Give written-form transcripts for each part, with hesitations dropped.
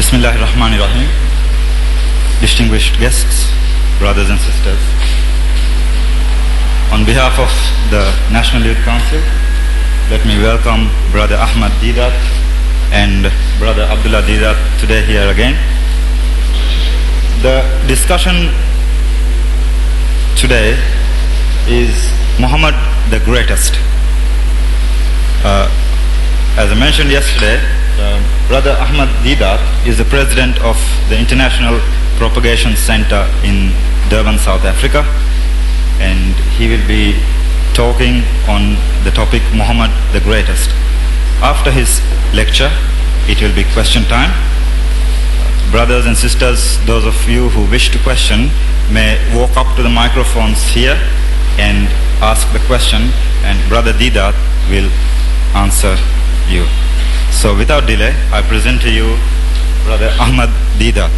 Bismillahirrahmanirrahim. Distinguished guests, brothers and sisters. On behalf of the National Youth Council, let me welcome Brother Ahmed Deedat and Brother Abdullah Deedat today here again. The discussion today is Muhammad the Greatest. As I mentioned yesterday, Brother Ahmed Deedat is the president of the International Propagation Center in Durban, South Africa, and he will be talking on the topic Muhammad the Greatest. After his lecture, it will be question time. Brothers and sisters, those of you who wish to question may walk up to the microphones here and ask the question, and Brother Deedat will answer you. So without delay, I present to you Brother Ahmed Deedat.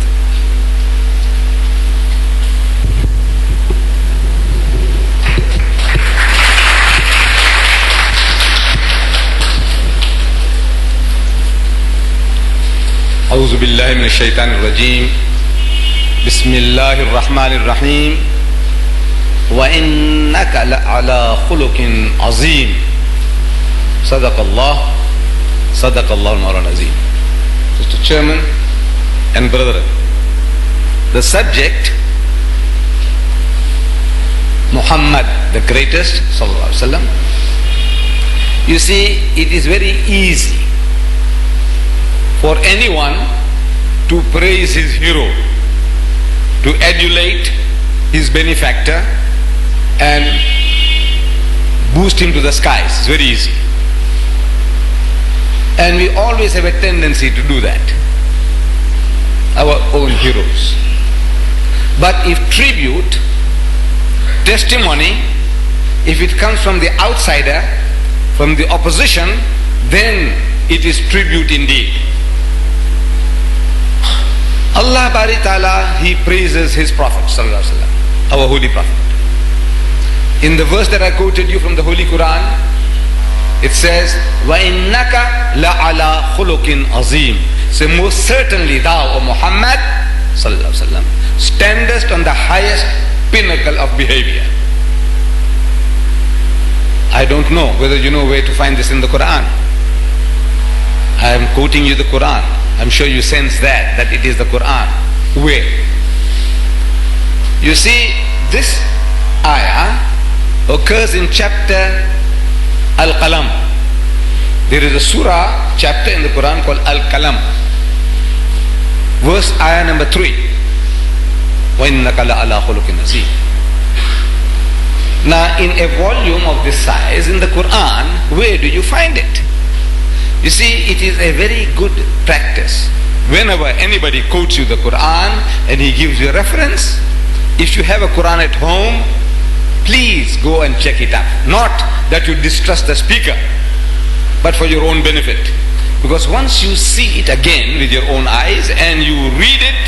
أعوذ بالله من الشيطان الرجيم بسم الله الرحمن الرحيم وإنك لعلى خلق عظيم صدق الله المولى العظيم. Mr. Chairman and brethren, the subject Muhammad the Greatest sallallahu alaihi wasallam, you see, it is very easy for anyone to praise his hero, to adulate his benefactor and boost him to the skies. It's very easy. And we always have a tendency to do that, our own heroes. But if tribute, testimony, if it comes from the outsider, from the opposition, then it is tribute indeed. Allah Bari Ta'ala, He praises His Prophet Sallallahu Alaihi Wasallam, our holy Prophet. In the verse that I quoted you from the Holy Quran, it says, وَإِنَّكَ لَعَلَى خُلُقٍ عَظِيمٍ. So most certainly thou, O Muhammad Sallallahu Alaihi Wasallam, standest on the highest pinnacle of behavior. I don't know whether you know where to find this in the Quran. I am quoting you the Quran. I'm sure you sense that it is the Quran. Where? You see, this ayah occurs in chapter Al-Qalam. There is a surah, chapter in the Quran called Al-Qalam. Verse ayah number 3. وَإِنَّكَ لَعَلَى خُلُقٍ عَظِيمٍ. Now, in a volume of this size in the Quran, where do you find it? You see, it is a very good practice. Whenever anybody quotes you the Quran and he gives you a reference, if you have a Quran at home, please go and check it up. Not that you distrust the speaker, but for your own benefit. Because once you see it again with your own eyes and you read it,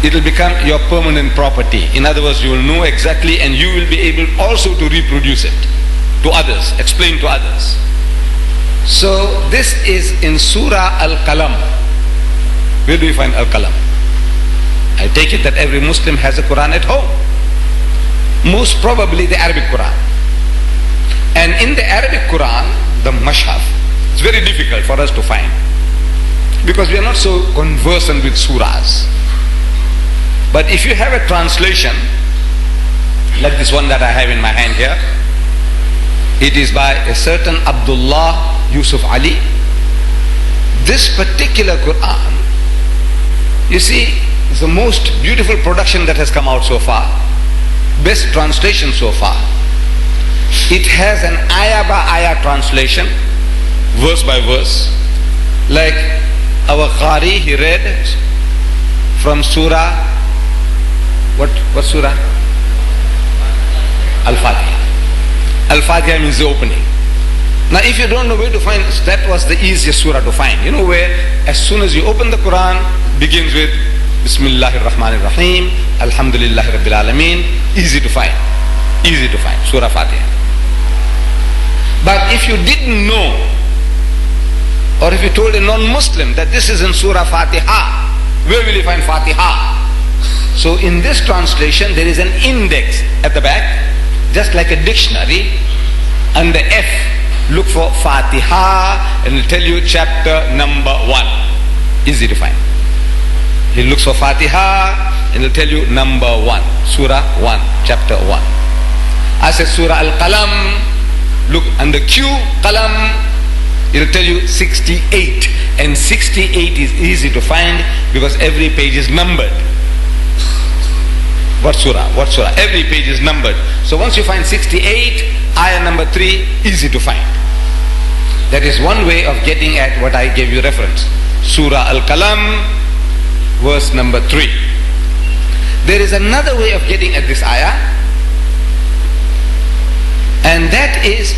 it will become your permanent property. In other words, you will know exactly, and you will be able also to reproduce it to others, explain to others. So this is in Surah Al-Qalam. Where do you find Al-Qalam? I take it that every Muslim has a Quran at home. Most probably the Arabic Quran. And in the Arabic Quran, the Mashhaf, it's very difficult for us to find, because we are not so conversant with surahs. But if you have a translation, like this one that I have in my hand here, it is by a certain Abdullah Yusuf Ali. This particular Quran, you see, is the most beautiful production that has come out so far. Best translation so far. It has an ayah by ayah translation, verse by verse. Like our Qari, he read from Surah, what Surah? Al-Fatiha. Al-Fatiha means the opening. Now if you don't know where to find, that was the easiest surah to find. You know where? As soon as you open the Quran, it begins with Bismillahir Rahmanir Rahim, Alhamdulillahi Rabbil Alameen. Easy to find. Easy to find. Surah Fatiha. But if you didn't know, or Or if you told a non-Muslim that this is in Surah Fatiha, where will you find Fatiha? So in this translation there is an index at the back, just like a dictionary. Under F, look for Fatiha and it will tell you chapter number 1. Easy to find. He looks for Fatiha and it will tell you number 1. Surah 1, chapter 1. I said Surah Al-Qalam, look under Q, Qalam, it will tell you 68. And 68 is easy to find because every page is numbered. What surah? What surah? Every page is numbered. So once you find 68, ayah number 3, easy to find. That is one way of getting at what I gave you reference. Surah Al-Qalam, verse number 3. There is another way of getting at this ayah, and that is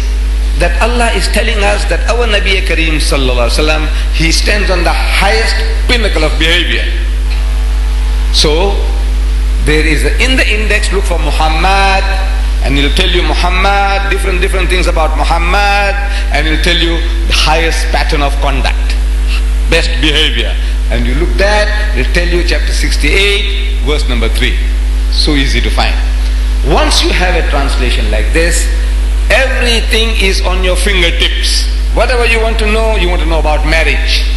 that Allah is telling us that our Nabi Kareem sallallahu alaihi wasallam, he stands on the highest pinnacle of behavior. So there is in the index, look for Muhammad, and it'll tell you Muhammad, different things about Muhammad, and it'll tell you the highest pattern of conduct, best behavior. And you look that, it'll tell you chapter 68, verse number 3. So easy to find. Once you have a translation like this, everything is on your fingertips. Whatever you want to know about marriage.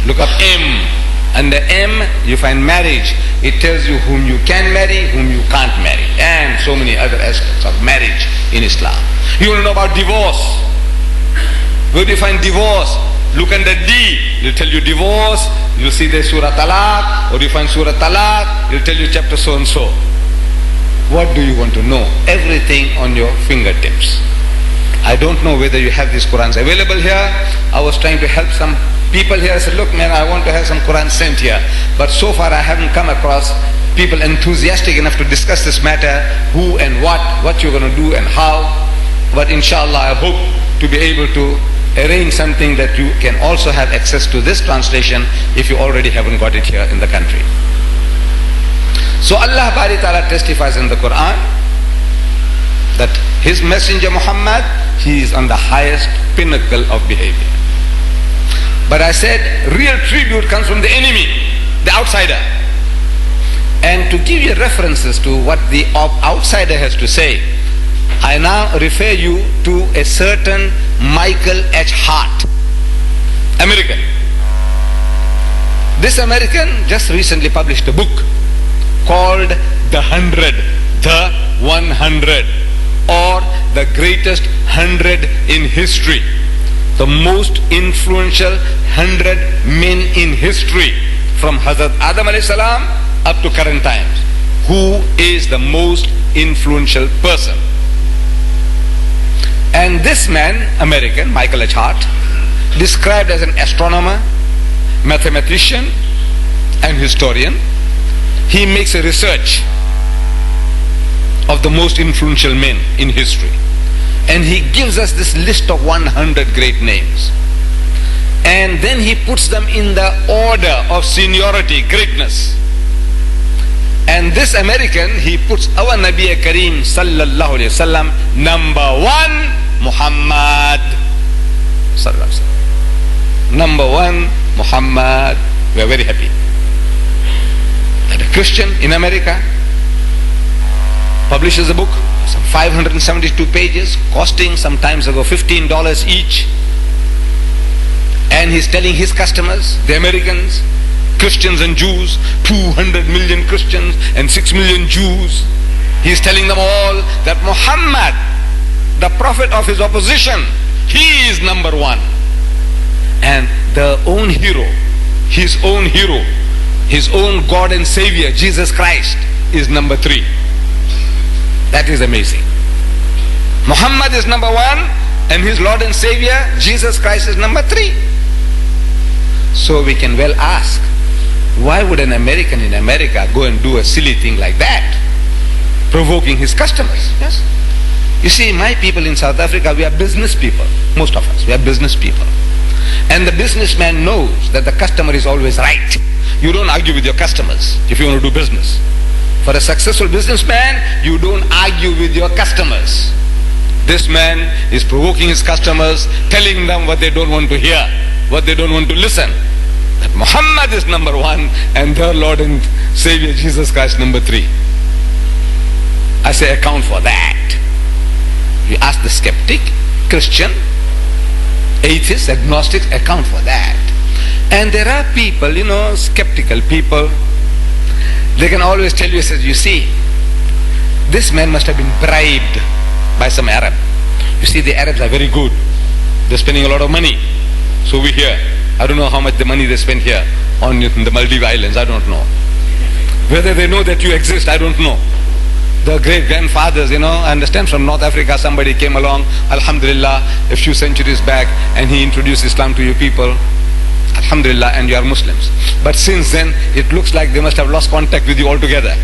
Look up M. Under M, you find marriage. It tells you whom you can marry, whom you can't marry, and so many other aspects of marriage in Islam. You want to know about divorce. Where do you find divorce? Look under D. It'll tell you divorce. You'll see the Surah Talaq, or you find Surah Talaq, it'll tell you chapter so and so. What do you want to know? Everything on your fingertips. I don't know whether you have these Qurans available here. I was trying to help some people here. I said, look man, I want to have some Quran sent here. But so far I haven't come across people enthusiastic enough to discuss this matter, who and what you're going to do and how. But inshallah I hope to be able to arrange something that you can also have access to this translation if you already haven't got it here in the country. So Allah Bari Ta'ala testifies in the Quran that His messenger Muhammad, he is on the highest pinnacle of behavior. But I said real tribute comes from the enemy, the outsider. And to give you references to what the outsider has to say, I now refer you to a certain Michael H. Hart, American. This American just recently published a book called The 100, The 100, or The Greatest 100 in History. The most influential 100 men in history, from Hazrat Adam alayhi salam up to current times. Who is the most influential person? And this man, American, Michael H. Hart, described as an astronomer, mathematician, and historian, he makes a research of the most influential men in history. And he gives us this list of 100 great names. And then he puts them in the order of seniority, greatness. And this American, he puts our Nabi Kareem sallallahu alayhi wasallam number 1, Muhammad sallallahu alayhi wasallam. Number 1, Muhammad. We are very happy that a Christian in America publishes a book, some 572 pages, costing some times ago $15 each. And he's telling his customers, the Americans, Christians and Jews, 200 million Christians and 6 million Jews. He's telling them all that Muhammad, the prophet of his opposition, he is number 1. And the own hero, his own hero, his own God and Savior, Jesus Christ, is number 3. That is amazing. Muhammad is number 1 and his Lord and Savior, Jesus Christ, is number 3. So we can well ask, why would an American in America go and do a silly thing like that, provoking his customers? Yes. You see, my people in South Africa, we are business people. Most of us, we are business people. And the businessman knows that the customer is always right. You don't argue with your customers if you want to do business. For a successful businessman, you don't argue with your customers. This man is provoking his customers, telling them what they don't want to hear, what they don't want to listen. That Muhammad is number one and their Lord and Savior Jesus Christ number three. I say account for that. You ask the skeptic, Christian, atheist, agnostic, account for that. And there are people, skeptical people, they can always tell you, says, you see, this man must have been bribed by some Arab. You see, the Arabs are very good. They're spending a lot of money. So we hear. I don't know how much the money they spend here on the Maldives Islands. I don't know. Whether they know that you exist, I don't know. The great grandfathers, I understand from North Africa somebody came along, Alhamdulillah, a few centuries back, and he introduced Islam to you people. Alhamdulillah, and you are Muslims. But since then, it looks like they must have lost contact with you altogether.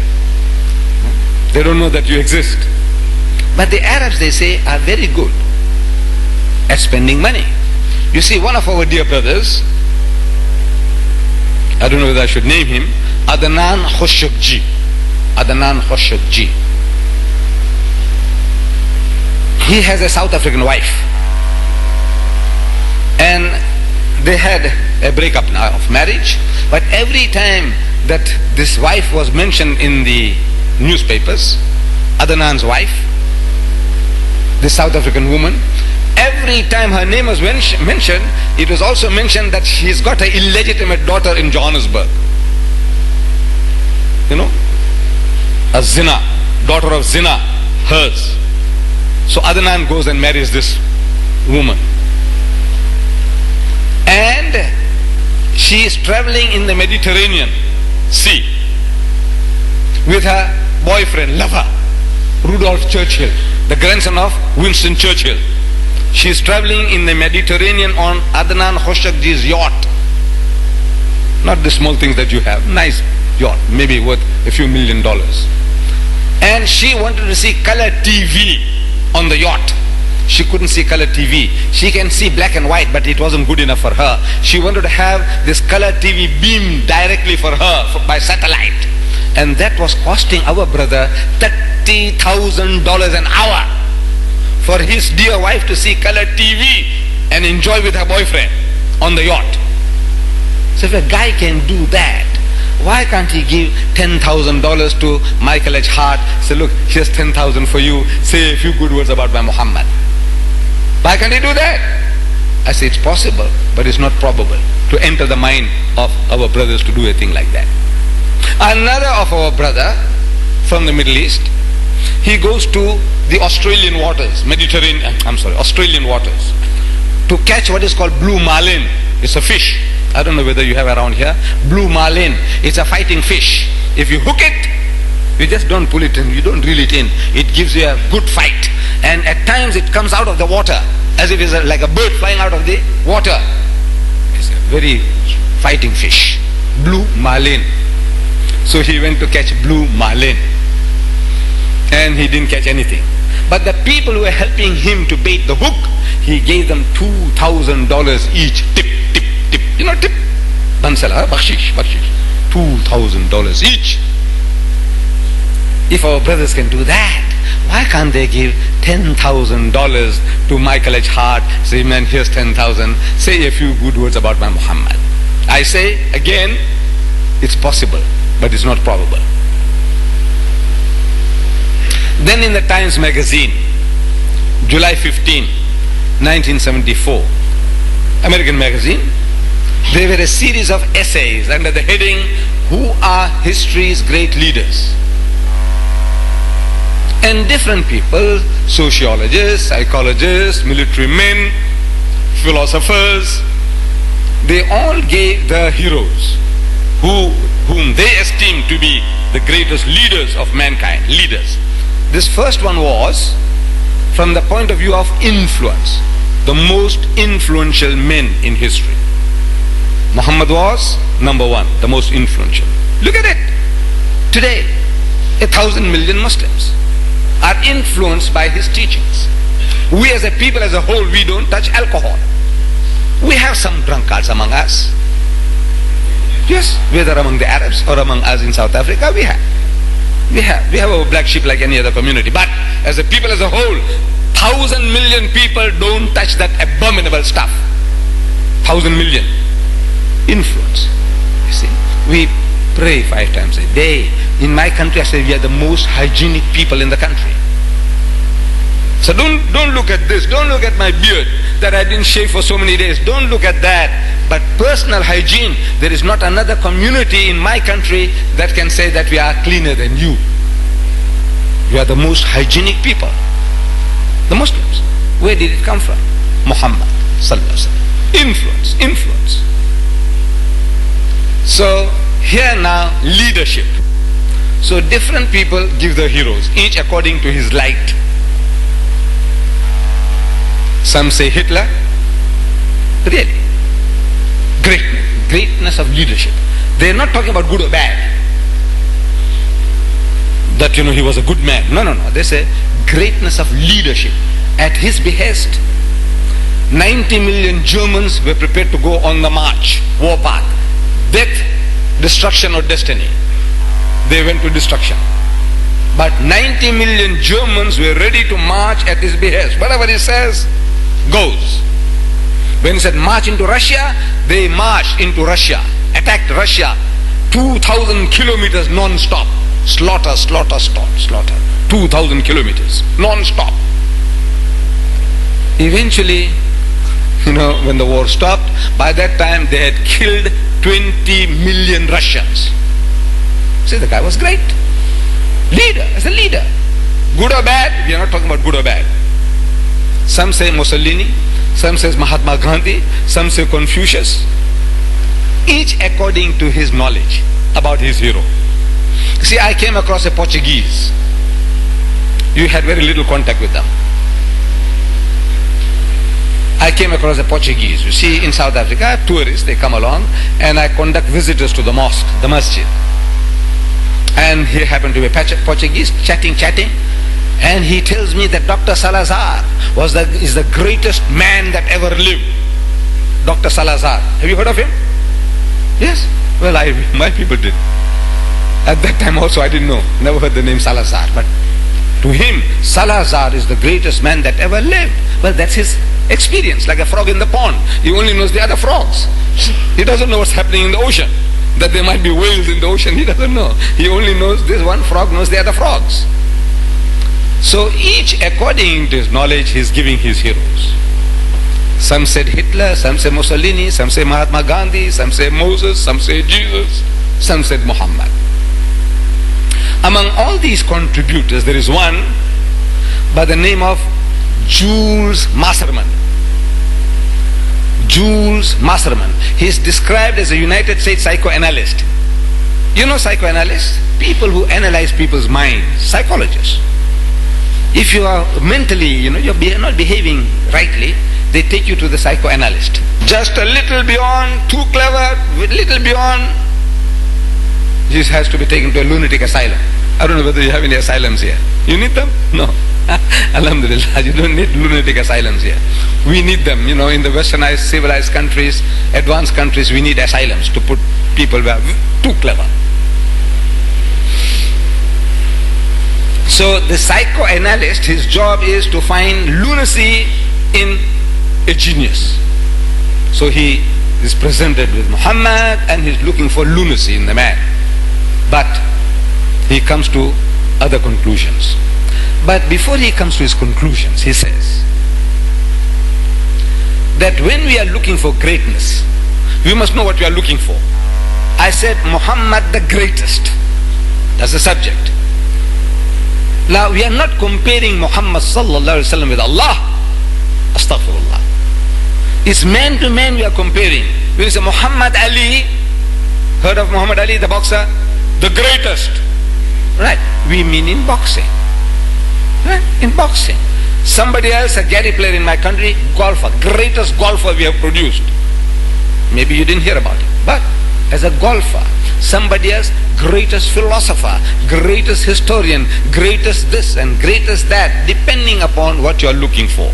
They don't know that you exist. But the Arabs, they say, are very good at spending money. You see, one of our dear brothers, I don't know whether I should name him, Adnan Khoshagji. Adnan Khoshagji. He has a South African wife. And they had a breakup now of marriage. But every time that this wife was mentioned in the newspapers, Adnan's wife, the South African woman, every time her name was mentioned, it was also mentioned that she's got an illegitimate daughter in Johannesburg. A zina, daughter of zina, hers. So Adnan goes and marries this woman. And she is traveling in the Mediterranean Sea with her boyfriend, lover, Rudolph Churchill, the grandson of Winston Churchill. She is traveling in the Mediterranean on Adnan Khoshagji's yacht. Not the small things that you have, nice yacht, maybe worth a few $1 million. And she wanted to see color TV on the yacht. She couldn't see color TV. She can see black and white, but it wasn't good enough for her. She wanted to have this color TV beamed directly for her by satellite. And that was costing our brother $30,000 an hour for his dear wife to see color TV and enjoy with her boyfriend on the yacht. So if a guy can do that, why can't he give $10,000 to Michael H. Hart? Say, look, here's 10,000 for you. Say a few good words about my Muhammad. Why can't he do that? I say it's possible, but it's not probable to enter the mind of our brothers to do a thing like that. Another of our brother from the Middle East, he goes to the Australian waters, Australian waters, to catch what is called blue marlin. It's a fish. I don't know whether you have around here. Blue marlin. It's a fighting fish. If you hook it, you just don't pull it in, you don't reel it in. It gives you a good fight. And at times it comes out of the water as if it's like a bird flying out of the water. It's a very fighting fish. Blue marlin. So he went to catch blue marlin. And he didn't catch anything. But the people who were helping him to bait the hook, he gave them $2,000 each. Tip, tip, tip. Tip. Bansala, bakshish. $2,000 each. If our brothers can do that, why can't they give $10,000 to Michael H. Hart? Say, man, here's 10,000. Say a few good words about my Muhammad. I say, again, it's possible, but it's not probable. Then in the Times magazine, July 15, 1974, American magazine, there were a series of essays under the heading, Who are History's Great Leaders? And different people, sociologists, psychologists, military men, philosophers, they all gave the heroes whom they esteemed to be the greatest leaders of mankind, leaders. This first one was from the point of view of influence, the most influential men in history. Muhammad was number one, the most influential. Look at it. Today, 1,000 million Muslims are influenced by his teachings. We as a people as a whole, we don't touch alcohol. We have some drunkards among us. Yes, whether among the Arabs or among us in South Africa, we have our black sheep like any other community. But as a people as a whole, 1,000 million people don't touch that abominable stuff. 1,000 million. Influence. You see, we pray 5 times a day. In my country, I say we are the most hygienic people in the country. So don't look at this. Don't look at my beard that I didn't shave for so many days. Don't look at that. But personal hygiene, there is not another community in my country that can say that we are cleaner than you. We are the most hygienic people. The Muslims. Where did it come from? Muhammad sallallahu alaihi wasallam. Influence, influence. So here now, leadership. So different people give their heroes, each according to his light. Some say Hitler. Really. Greatness of leadership. They're not talking about good or bad. That, he was a good man. No. They say greatness of leadership. At his behest, 90 million Germans were prepared to go on the march, war path. Death, destruction or destiny. They went to destruction. But 90 million Germans were ready to march at his behest. Whatever he says, goes. When he said march into Russia, they marched into Russia, attacked Russia, 2,000 kilometers non-stop. Slaughter. 2,000 kilometers, non-stop. Eventually, when the war stopped, by that time they had killed 20 million Russians. See, the guy was great. Leader, as a leader. Good or bad? We are not talking about good or bad. Some say Mussolini, some says Mahatma Gandhi, some say Confucius. Each according to his knowledge about his hero. See, I came across a Portuguese. You had very little contact with them. I came across a Portuguese. You see, in South Africa, tourists, they come along, and I conduct visitors to the mosque, the masjid. And he happened to be a Portuguese, chatting, and he tells me that Dr. Salazar is the greatest man that ever lived. Dr. Salazar. Have you heard of him? Yes. Well, my people did. At that time also I didn't know, never heard the name Salazar. But to him, Salazar is the greatest man that ever lived. Well, that's his experience, like a frog in the pond. He only knows the other frogs. He doesn't know what's happening in the ocean. That there might be whales in the ocean, he doesn't know. He only knows this one frog knows the other frogs. So each according to his knowledge, he is giving his heroes. Some said Hitler, some say Mussolini, some say Mahatma Gandhi, some say Moses, some say Jesus, some said Muhammad. Among all these contributors, there is one by the name of Jules Masterman. Jules Masterman. He is described as a United States psychoanalyst. You know psychoanalysts? People who analyze people's minds. Psychologists. If you are mentally, you're not behaving rightly, they take you to the psychoanalyst. Just a little beyond, too clever, little beyond, this has to be taken to a lunatic asylum. I don't know whether you have any asylums here. You need them? No. Alhamdulillah, you don't need lunatic asylums here. We need them, in the westernized, civilized countries, advanced countries, we need asylums to put people who are too clever. So the psychoanalyst, his job is to find lunacy in a genius. So he is presented with Muhammad and he's looking for lunacy in the man. But he comes to other conclusions. But before he comes to his conclusions, he says that when we are looking for greatness, we must know what we are looking for. I said Muhammad the greatest. That's the subject. Now we are not comparing Muhammad sallallahu alaihi wasallam with Allah. Astaghfirullah. It's man to man we are comparing. We say Muhammad Ali, heard of Muhammad Ali, the boxer? The greatest. Right, we mean in boxing. Right? In boxing. Somebody else, a Gary player in my country, golfer, greatest golfer we have produced. Maybe you didn't hear about it. But as a golfer, somebody else, greatest philosopher, greatest historian, greatest this and greatest that, depending upon what you are looking for.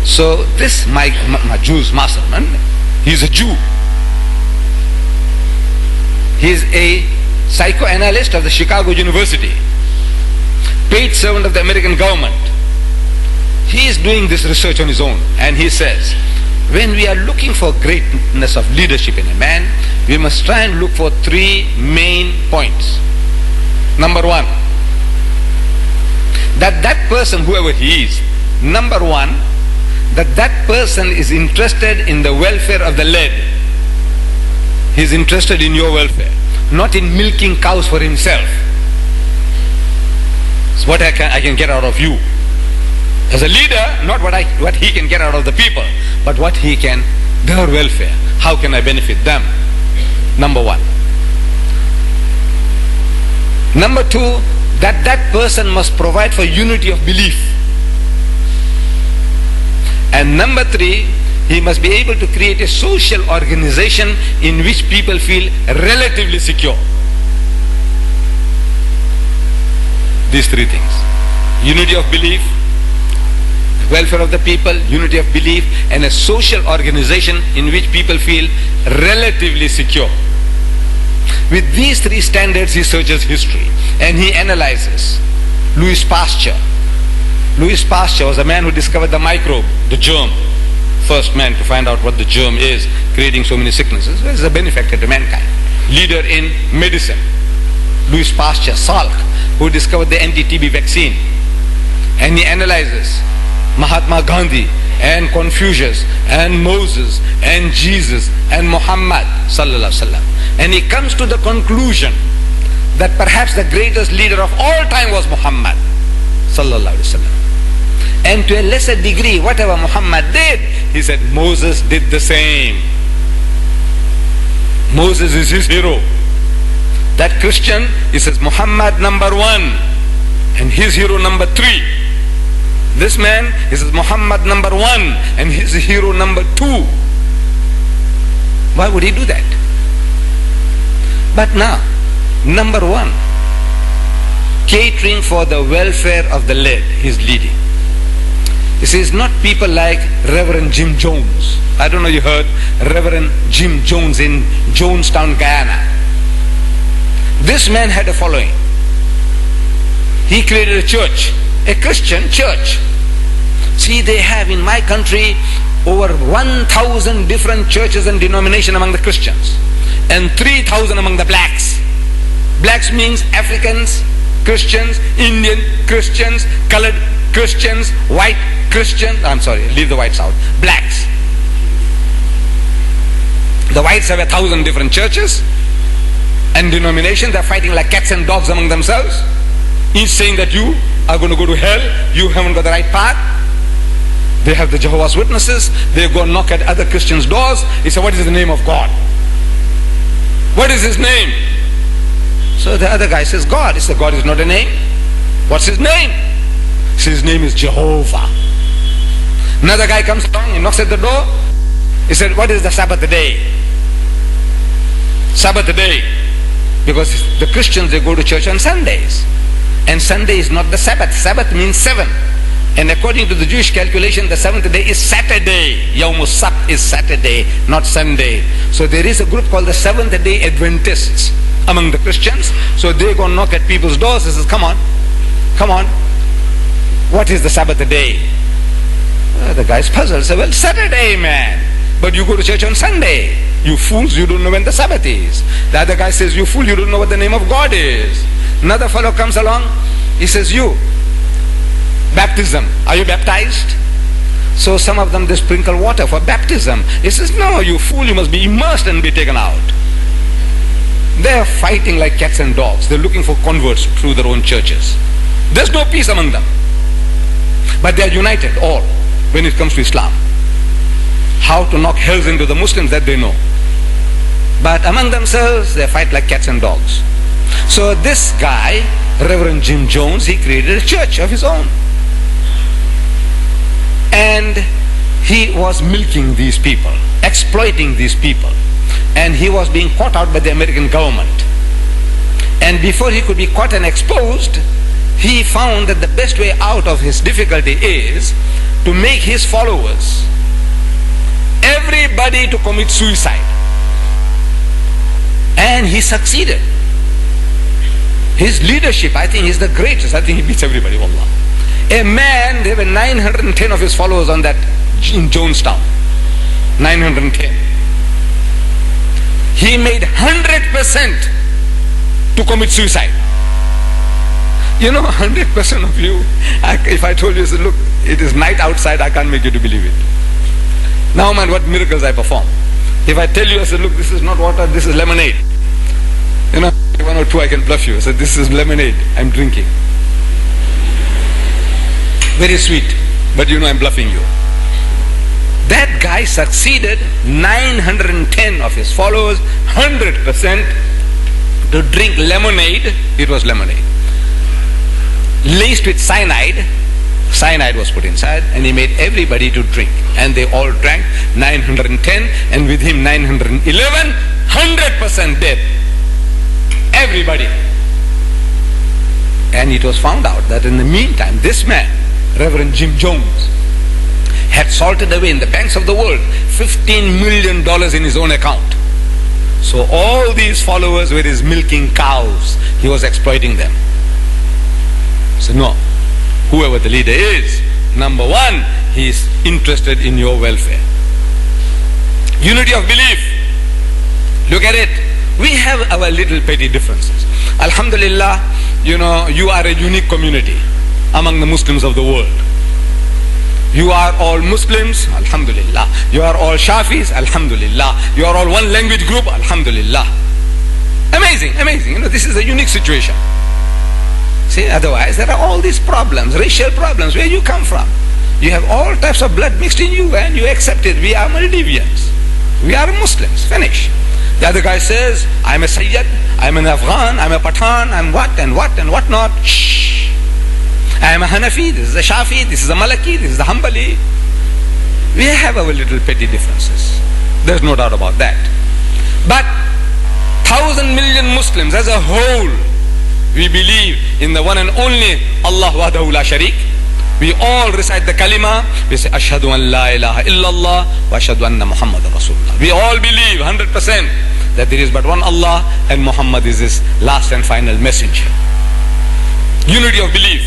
So this my Jew's masterman, he's a Jew. He's a psychoanalyst of the Chicago University. paid servant of the American government. He is doing this research on his own, and he says, when we are looking for greatness of leadership in a man, we must try and look for three main points. Number one, that person, whoever he is, number one, that person is interested in the welfare of the led. He is interested in your welfare, not in milking cows for himself. It's what I can get out of you. As a leader, not what he can get out of the people, but what he can, their welfare. How can I benefit them? Number one. Number two, that person must provide for unity of belief. And number three, he must be able to create a social organization in which people feel relatively secure. These three things: unity of belief, welfare of the people, unity of belief, and a social organization in which people feel relatively secure. With these three standards, he searches history and he analyzes. Louis Pasteur was a man who discovered the microbe, the germ. First man to find out what the germ is, creating so many sicknesses. He is a benefactor to mankind. Leader in medicine. Louis Pasteur, Salk, who discovered the anti-TB vaccine. And he analyzes Mahatma Gandhi and Confucius and Moses and Jesus and Muhammad sallallahu alaihi wasallam. And he comes to the conclusion that perhaps the greatest leader of all time was Muhammad sallallahu alaihi wasallam. And to a lesser degree, whatever Muhammad did, he said Moses did the same. Moses is his hero. That Christian, he says Muhammad number one and his hero number three. This man, he says Muhammad number one and his hero number two. Why would he do that? But now, number one, catering for the welfare of the led, he's leading. This is not people like Reverend Jim Jones. I don't know you heard Reverend Jim Jones in Jonestown, Guyana. This man had a following. He created a church, a Christian church. See, they have in my country over 1,000 different churches and denominations among the Christians and 3,000 among the blacks. Blacks means Africans, Christians, Indian Christians, colored Christians, white Christians. I'm sorry, leave the whites out. Blacks. The whites have 1,000 different churches and denominations. They're fighting like cats and dogs among themselves. Each saying that you are going to go to hell, you haven't got the right path. They have the Jehovah's Witnesses. They go and knock at other Christians' doors. He said, what is the name of God? What is his name? So the other guy says, God. He said, God is not a name. What's his name? He says, his name is Jehovah. Another guy comes along, he knocks at the door. He said, what is the Sabbath day? Sabbath day. Because the Christians, they go to church on Sundays. And Sunday is not the Sabbath. Sabbath means 7. And according to the Jewish calculation, the 7th day is Saturday. Yawmus Sabt is Saturday, not Sunday. So there is a group called the 7th day Adventists among the Christians. So they go knock at people's doors and says, come on, what is the Sabbath day? The guy's puzzled. Say, well, Saturday, man. But you go to church on Sunday. You fools, you don't know when the Sabbath is. The other guy says, you fool, you don't know what the name of God is. Another fellow comes along, he says, you, baptism, are you baptized? So some of them, they sprinkle water for baptism. He says, no, you fool, you must be immersed and be taken out. They're fighting like cats and dogs. They're looking for converts through their own churches. There's no peace among them. But they're united all when it comes to Islam. How to knock hells into the Muslims, that they know. But among themselves, they fight like cats and dogs. So this guy, Reverend Jim Jones, he created a church of his own. And he was milking these people, exploiting these people. And he was being caught out by the American government. And before he could be caught and exposed, he found that the best way out of his difficulty is to make his followers, everybody, to commit suicide. And he succeeded. His leadership, I think he's the greatest. I think he beats everybody, wallah. A man, there were 910 of his followers on that, in Jonestown. 910. He made 100% to commit suicide. You know, 100% of you, if I told you, look, it is night outside, I can't make you to believe it. Now man, what miracles I perform. If I tell you, I said, look, this is not water, this is lemonade. You know, one or two I can bluff you. I said, this is lemonade, I'm drinking. Very sweet, but you know I'm bluffing you. That guy succeeded, 910 of his followers, 100% to drink lemonade. It was lemonade. Laced with cyanide. Cyanide was put inside, and he made everybody to drink. And they all drank, 910, and with him 911, 100% dead. Everybody. And it was found out that in the meantime, this man, Reverend Jim Jones, had salted away in the banks of the world $15 million in his own account. So all these followers were his milking cows. He was exploiting them. So no, whoever the leader is, number one, he is interested in your welfare. Unity of belief. Look at it. We have our little petty differences. Alhamdulillah, you know, you are a unique community among the Muslims of the world. You are all Muslims, alhamdulillah. You are all Shafis, alhamdulillah. You are all one language group, alhamdulillah. Amazing, amazing. You know, this is a unique situation. See, otherwise there are all these problems, racial problems. Where you come from? You have all types of blood mixed in you and you accept it. We are Maldivians. We are Muslims. Finish. The other guy says, I'm a Sayyid, I'm an Afghan, I'm a Pathan, I'm what and what and what not. Shh. I am a Hanafi, this is a Shafi, this is a Malaki, this is a Hanbali. We have our little petty differences. There's no doubt about that. But 1,000 million Muslims as a whole, we believe in the one and only Allah wahdahu la sharik. We all recite the kalima. We say, Ashhadu an la ilaha illallah wa ashhadu anna Muhammadan Rasulullah. We all believe 100% that there is but one Allah and Muhammad is his last and final messenger. Unity of belief.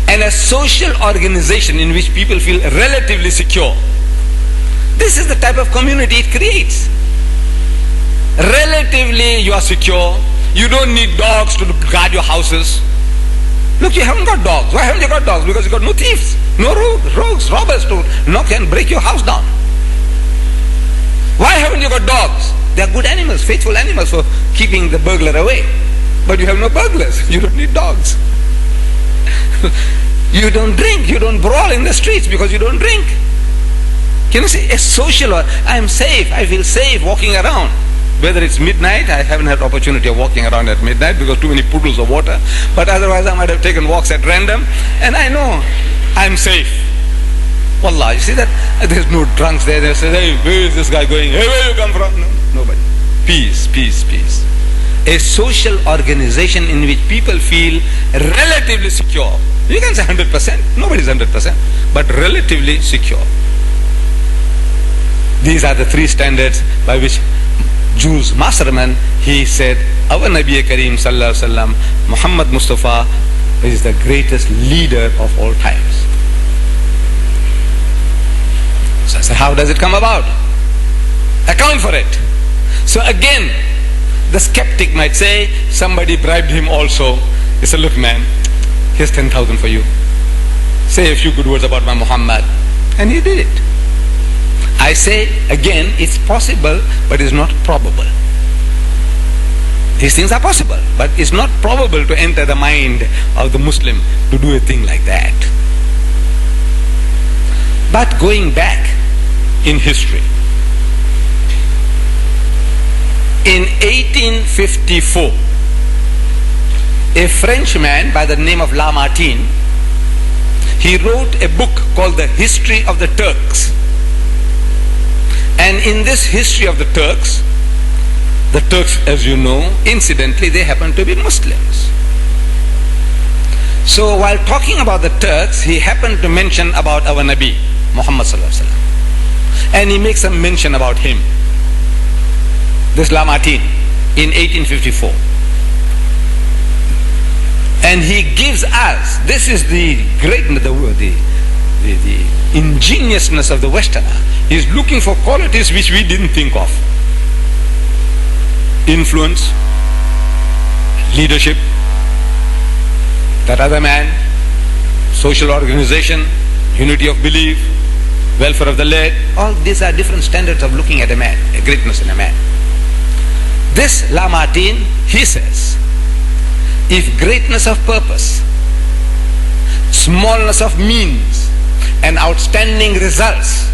And a social organization in which people feel relatively secure. This is the type of community it creates. Relatively you are secure. You don't need dogs to guard your houses. Look, you haven't got dogs. Why haven't you got dogs? Because you got no thieves, no rogues, robbers to knock and break your house down. Why haven't you got dogs? They are good animals, faithful animals for keeping the burglar away. But you have no burglars. You don't need dogs. You don't drink. You don't brawl in the streets because you don't drink. Can you see? A social, I am safe. I feel safe walking around. Whether it's midnight, I haven't had opportunity of walking around at midnight because too many puddles of water. But otherwise I might have taken walks at random. And I know I'm safe. Wallah, you see that? There's no drunks there. They say, hey, where is this guy going? Hey, where you come from? No, nobody. Peace, peace, peace. A social organization in which people feel relatively secure. You can say 100%. Nobody's 100%. But relatively secure. These are the three standards by which Jews masterman, he said, our Nabi Kareem sallallahu alaihi wasallam, Muhammad Mustafa is the greatest leader of all times. So I said, how does it come about? Account for it. So again, the skeptic might say, somebody bribed him also. He said, look man, here's 10,000 for you. Say a few good words about my Muhammad. And he did it. I say again, it's possible, but it's not probable. These things are possible, but it's not probable to enter the mind of the Muslim to do a thing like that. But going back in history, in 1854, a Frenchman by the name of Lamartine, he wrote a book called The History of the Turks. And in this history of the Turks, as you know, incidentally, they happen to be Muslims. So while talking about the Turks, he happened to mention about our Nabi, Muhammad sallallahu alaihi wasallam. And he makes a mention about him. This Lamartine, in 1854. And he gives us, this is the greatness, the ingeniousness of the Westerner. He is looking for qualities which we didn't think of. Influence, leadership, that other man, social organization, unity of belief, welfare of the led, all these are different standards of looking at a man, a greatness in a man. This Lamartine, he says, if greatness of purpose, smallness of means, and outstanding results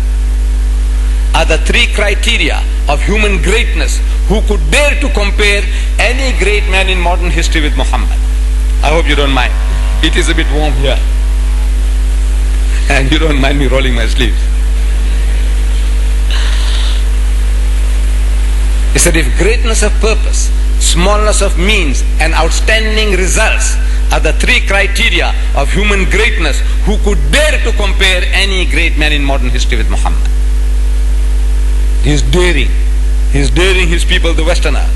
are the three criteria of human greatness, who could dare to compare any great man in modern history with Muhammad? I hope you don't mind. It is a bit warm here. And you don't mind me rolling my sleeves. He said, if greatness of purpose, smallness of means, and outstanding results are the three criteria of human greatness, who could dare to compare any great man in modern history with Muhammad? He is daring. He is daring his people, the Westerners.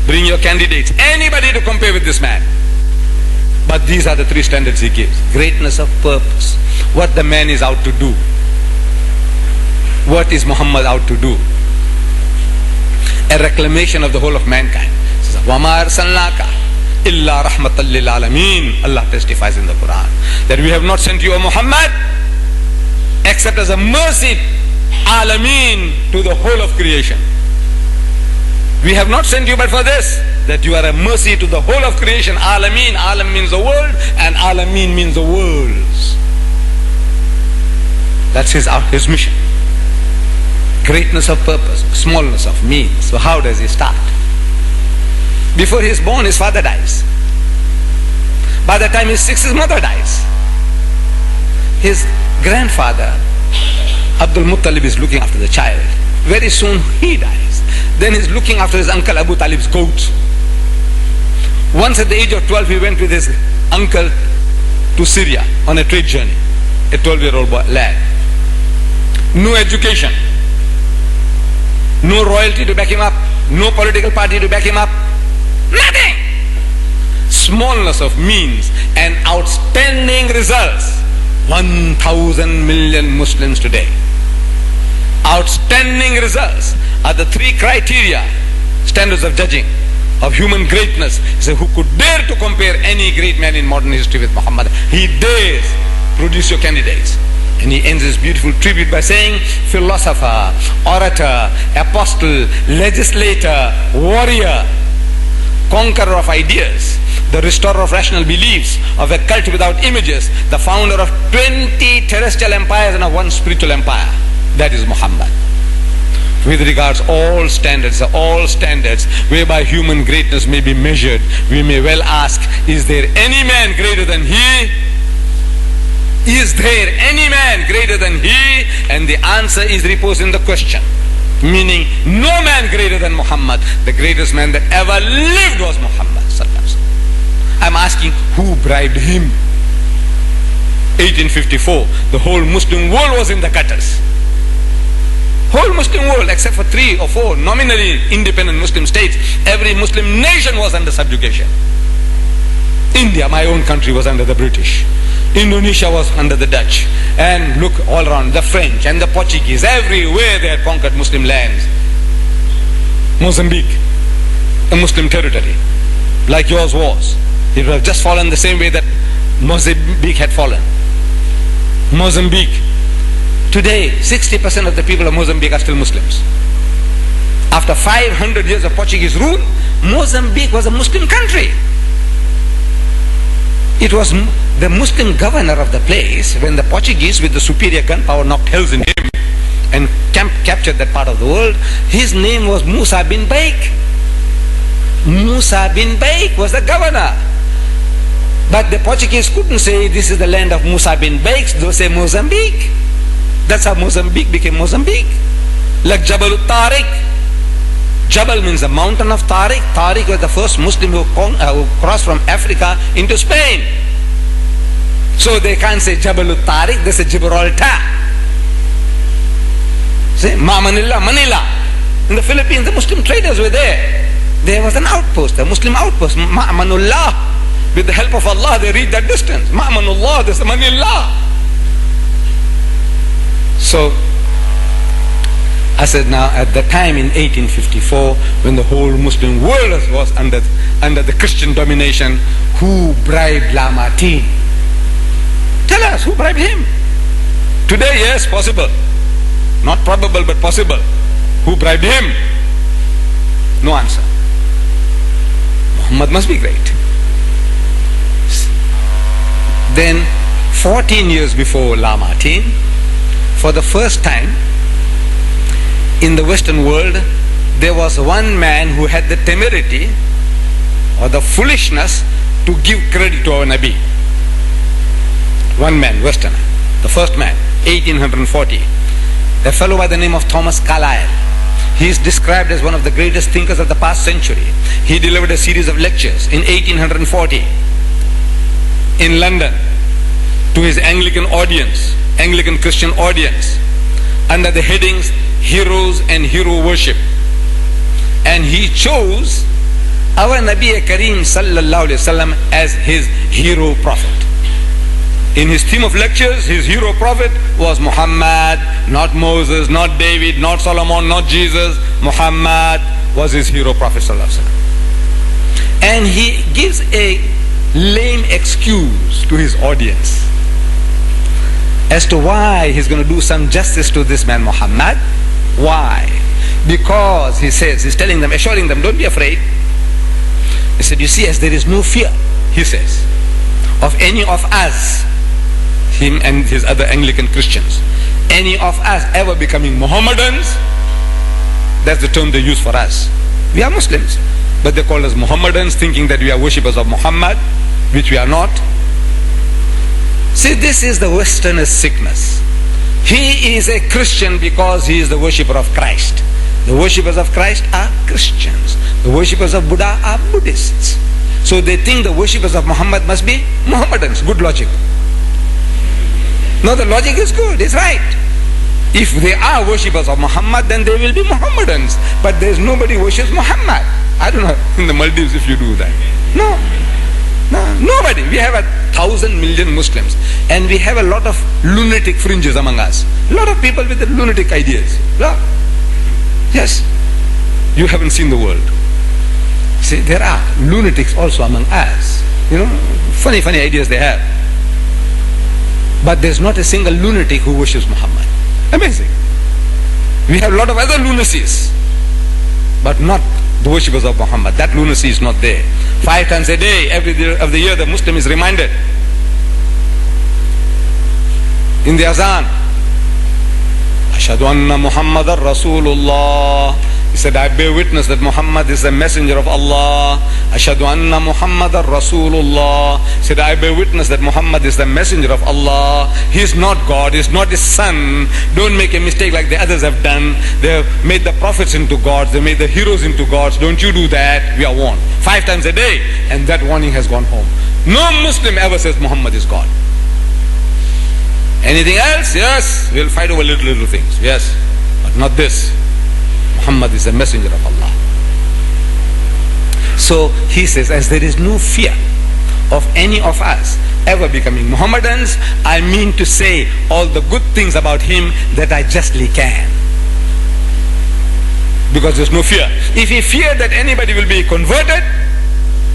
Bring your candidates, anybody to compare with this man. But these are the three standards he gives. Greatness of purpose. What the man is out to do. What is Muhammad out to do? A reclamation of the whole of mankind. He says, وَمَا أَرْسَلْنَاكَ إِلَّا رَحْمَةً لِلْعَالَمِينَ. Allah testifies in the Quran that we have not sent you, O Muhammad, except as a mercy, alameen, to the whole of creation. We have not sent you but for this, that you are a mercy to the whole of creation. Alameen, alam means the world, and alameen means the worlds. That's his mission. Greatness of purpose, smallness of means. So how does he start? Before he is born, his father dies. By the time he's 6, his mother dies. His grandfather, Abdul Muttalib, is looking after the child. Very soon he dies. Then he's looking after his uncle Abu Talib's goats. Once at the age of 12, he went with his uncle to Syria on a trade journey. A 12-year-old lad. No education. No royalty to back him up. No political party to back him up. Nothing. Smallness of means and outstanding results. 1,000 million Muslims today. Outstanding results are the three criteria, standards of judging, of human greatness. He said, who could dare to compare any great man in modern history with Muhammad? He dares. Produce your candidates. And he ends his beautiful tribute by saying, philosopher, orator, apostle, legislator, warrior, conqueror of ideas, the restorer of rational beliefs, of a cult without images, the founder of 20 terrestrial empires and of one spiritual empire. That is Muhammad. With regards all standards whereby human greatness may be measured, we may well ask, is there any man greater than he? Is there any man greater than he? And the answer is reposed in the question. Meaning, no man greater than Muhammad. The greatest man that ever lived was Muhammad. I'm asking, who bribed him? 1854, the whole Muslim world was in the gutters. Whole Muslim world, except for 3 or 4 nominally independent Muslim states, every Muslim nation was under subjugation. India, my own country, was under the British. Indonesia was under the Dutch. And look all around, the French and the Portuguese, everywhere they had conquered Muslim lands. Mozambique, a Muslim territory, like yours was. It would have just fallen the same way that Mozambique had fallen. Mozambique. Today, 60% of the people of Mozambique are still Muslims. After 500 years of Portuguese rule, Mozambique was a Muslim country. It was the Muslim governor of the place when the Portuguese, with the superior gunpowder, knocked hells in him and captured that part of the world. His name was Musa bin Baik. Musa bin Baik was the governor. But the Portuguese couldn't say this is the land of Musa bin Baik, they say Mozambique. That's how Mozambique became Mozambique. Like Jabal TARIQ. Jabal means the mountain of Tariq. Tariq was the first Muslim who crossed from Africa into Spain. So they can't say Jabal Tariq, they say Gibraltar. Say Manila. In the Philippines, the Muslim traders were there. There was an outpost, a Muslim outpost, Ma'amanullah. with the help of Allah, they reach that distance. Ma'amanullah, this is manillah. So, I said, now at the time in 1854, when the whole Muslim world was under the Christian domination, who bribed Lamartine? Tell us, who bribed him? Today, yes, possible. Not probable, but possible. Who bribed him? No answer. Muhammad must be great. Then, 14 years before Lamartine, for the first time in the Western world, there was one man who had the temerity or the foolishness to give credit to our Nabi. One man, Westerner, the first man, 1840. A fellow by the name of Thomas Carlyle. He is described as one of the greatest thinkers of the past century. He delivered a series of lectures in 1840 in London to his Anglican audience, Anglican Christian audience, under the headings Heroes and Hero Worship. And he chose our Nabi Kareem sallallahu alayhi wasallam as his hero prophet. In his theme of lectures, his hero prophet was Muhammad, not Moses, not David, not Solomon, not Jesus. Muhammad was his hero prophet sallallahu alayhi wasallam. And he gives a lame excuse to his audience as to why he's going to do some justice to this man Muhammad. Why? Because he says, he's telling them, assuring them, don't be afraid. He said, you see, as there is no fear, he says, of any of us, him and his other Anglican Christians, any of us ever becoming Mohammedans. That's the term they use for us. We are Muslims, but they call us Mohammedans, thinking that we are worshippers of Muhammad, which we are not. See, this is the Westerner's sickness. He is a Christian because he is the worshipper of Christ. The worshippers of Christ are Christians. The worshippers of Buddha are Buddhists. So they think the worshippers of Muhammad must be Mohammedans. Good logic. No, the logic is good, it's right. If they are worshippers of Muhammad, then they will be Mohammedans. But there is nobody who worships Muhammad. I don't know in the Maldives if you do that. No, nobody. We have 1,000 million Muslims, and we have a lot of lunatic fringes among us. A lot of people with the lunatic ideas. Yes, you haven't seen the world. See, there are lunatics also among us. You know, funny ideas they have. But there's not a single lunatic who worships Muhammad. Amazing. We have a lot of other lunacies, but not the worshippers of Muhammad. That lunacy is not there. 5 times a day, every day of the year, the Muslim is reminded in the azan, Ashhadu anna Muhammadar Rasulullah. He said, I bear witness that Muhammad is the messenger of Allah. Ashhadu anna Muhammadar Rasulullah. He said, I bear witness that Muhammad is the messenger of Allah. He is not God, he is not his son. Don't make a mistake like the others have done. They have made the prophets into gods, they made the heroes into gods. Don't you do that. We are warned 5 times a day, and that warning has gone home. No Muslim ever says Muhammad is God. Anything else? Yes, we'll fight over little things. Yes, but not this. Muhammad is the messenger of Allah. So he says, as there is no fear of any of us ever becoming Mohammedans, I mean to say all the good things about him that I justly can. Because there's no fear. If he feared that anybody will be converted,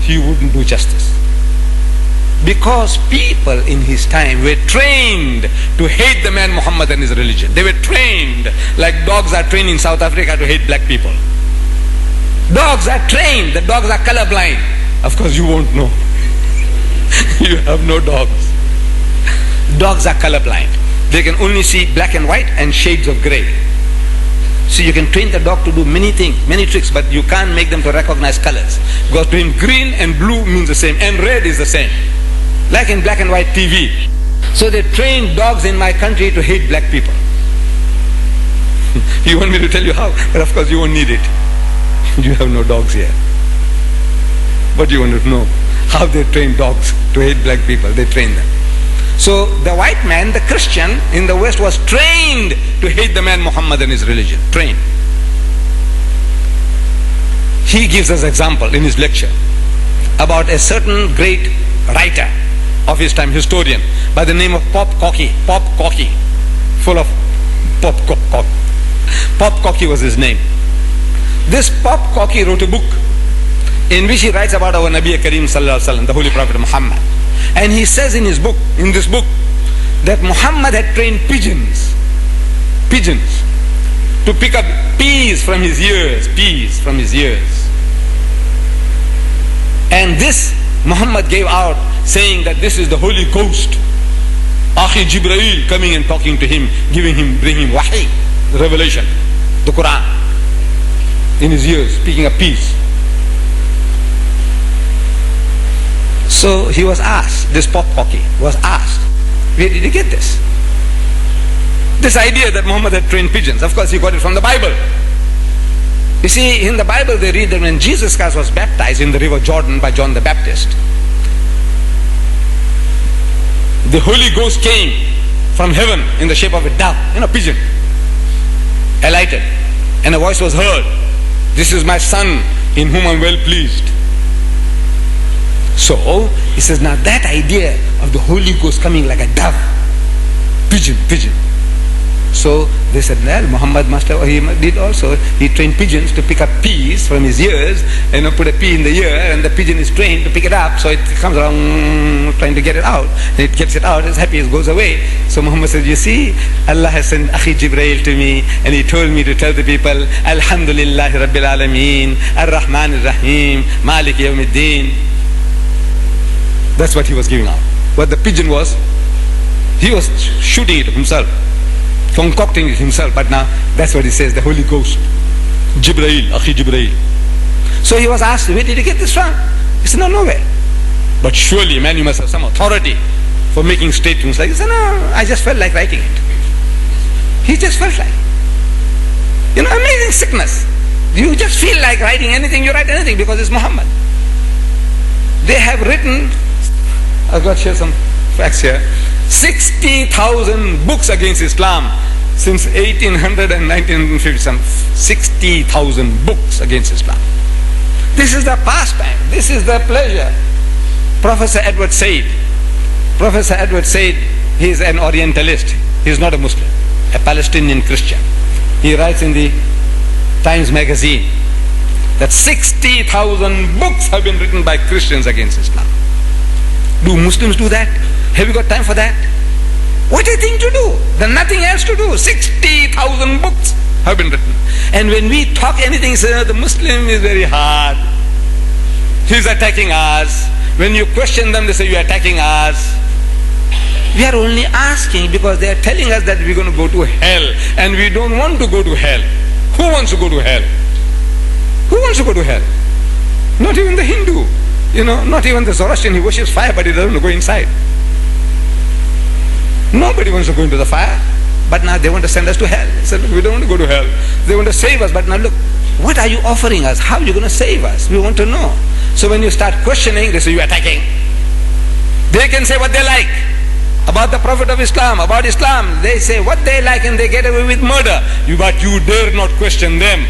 he wouldn't do justice. Because people in his time were trained to hate the man Muhammad and his religion. They were trained like dogs are trained in South Africa to hate black people. Dogs are trained. The dogs are colorblind. Of course you won't know. You have no dogs. Dogs are colorblind. They can only see black and white and shades of gray. So you can train the dog to do many things, many tricks, but you can't make them to recognize colors. Because to him green and blue means the same, and red is the same. Like in black and white TV. So they train dogs in my country to hate black people. You want me to tell you how? But of course you won't need it. You have no dogs here. But you want to know how they train dogs to hate black people. They train them. So the white man, the Christian in the West, was trained to hate the man Muhammad and his religion. Trained. He gives us example in his lecture about a certain great writer of his time, historian, by the name of Pop Cocky, full of Pop Cocky was his name. This Pop Cocky wrote a book in which he writes about our Nabi Kareem Sallallahu Alaihi Wasallam, the Holy Prophet Muhammad. And he says in this book, that Muhammad had trained pigeons to pick up peas from his ears. And this Muhammad gave out, saying that this is the Holy Ghost, Akhi Jibreel, coming and talking to him, bringing wahi, the revelation, the Quran, in his ears, picking up peas. So he was asked, this Pop Cocky was asked, where did he get this? This idea that Muhammad had trained pigeons. Of course, he got it from the Bible. You see, in the Bible they read that when Jesus Christ was baptized in the river Jordan by John the Baptist, the Holy Ghost came from heaven in the shape of a dove, pigeon, alighted, and a voice was heard, "This is my son in whom I'm well pleased." So he says, now that idea of the Holy Ghost coming like a dove, pigeon. So they said, well, Muhammad he did also. He trained pigeons to pick up peas from his ears, and put a pea in the ear, and the pigeon is trained to pick it up, so it comes around trying to get it out. And it gets it out, it's happy, it goes away. So Muhammad said, you see, Allah has sent Akhi Jibreel to me, and he told me to tell the people, Alhamdulillah Rabbil Alameen, Ar-Rahman Ar-Rahim, Malik Yawmiddin. That's what he was giving out. What the pigeon was, he was shooting it himself, concocting it himself, but now that's what he says, the Holy Ghost, Jibreel, Akhi Jibreel. So he was asked, where did you get this from? He said, no, nowhere. But surely, man, you must have some authority for making statements like this. He said, no, I just felt like writing it. He just felt like. Amazing sickness. You just feel like writing anything, you write anything, because it's Muhammad. They have written, I've got here some facts here, 60,000 books against Islam since 1800 and 1950, some 60,000 books against Islam. This is the pastime, this is the pleasure. Professor Edward Said, he is an Orientalist, he is not a Muslim, a Palestinian Christian. He writes in the Times magazine that 60,000 books have been written by Christians against Islam. Do Muslims do that? Have you got time for that? What a thing to do. There's nothing else to do. 60,000 books have been written. And when we talk anything, say, the Muslim is very hard. He's attacking us. When you question them, they say, you're attacking us. We are only asking because they are telling us that we're going to go to hell. And we don't want to go to hell. Who wants to go to hell? Who wants to go to hell? Not even the Hindu. Not even the Zoroastrian. He worships fire, but he doesn't go inside. Nobody wants to go into the fire. But now they want to send us to hell. They said, look, we don't want to go to hell. They want to save us. But now look, what are you offering us? How are you going to save us? We want to know. So when you start questioning, they say, you're attacking. They can say what they like about the Prophet of Islam, about Islam. They say what they like and they get away with murder. But you dare not question them.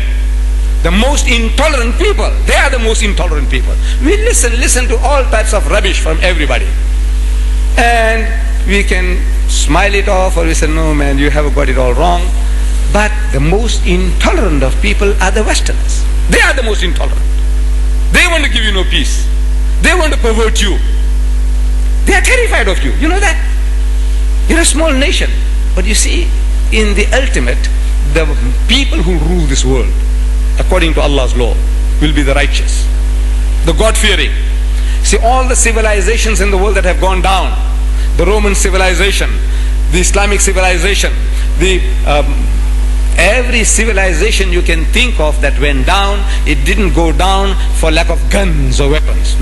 The most intolerant people, they are the most intolerant people. We listen to all types of rubbish from everybody. And we can smile it off, or we say, no man, you have got it all wrong. But the most intolerant of people are the Westerners. They are the most intolerant. They want to give you no peace. They want to pervert you. They are terrified of you. You know that? You're a small nation. But you see, in the ultimate, the people who rule this world, according to Allah's law, will be the righteous, the God-fearing. See, all the civilizations in the world that have gone down, the Roman civilization, the Islamic civilization, every civilization you can think of that went down, it didn't go down for lack of guns or weapons.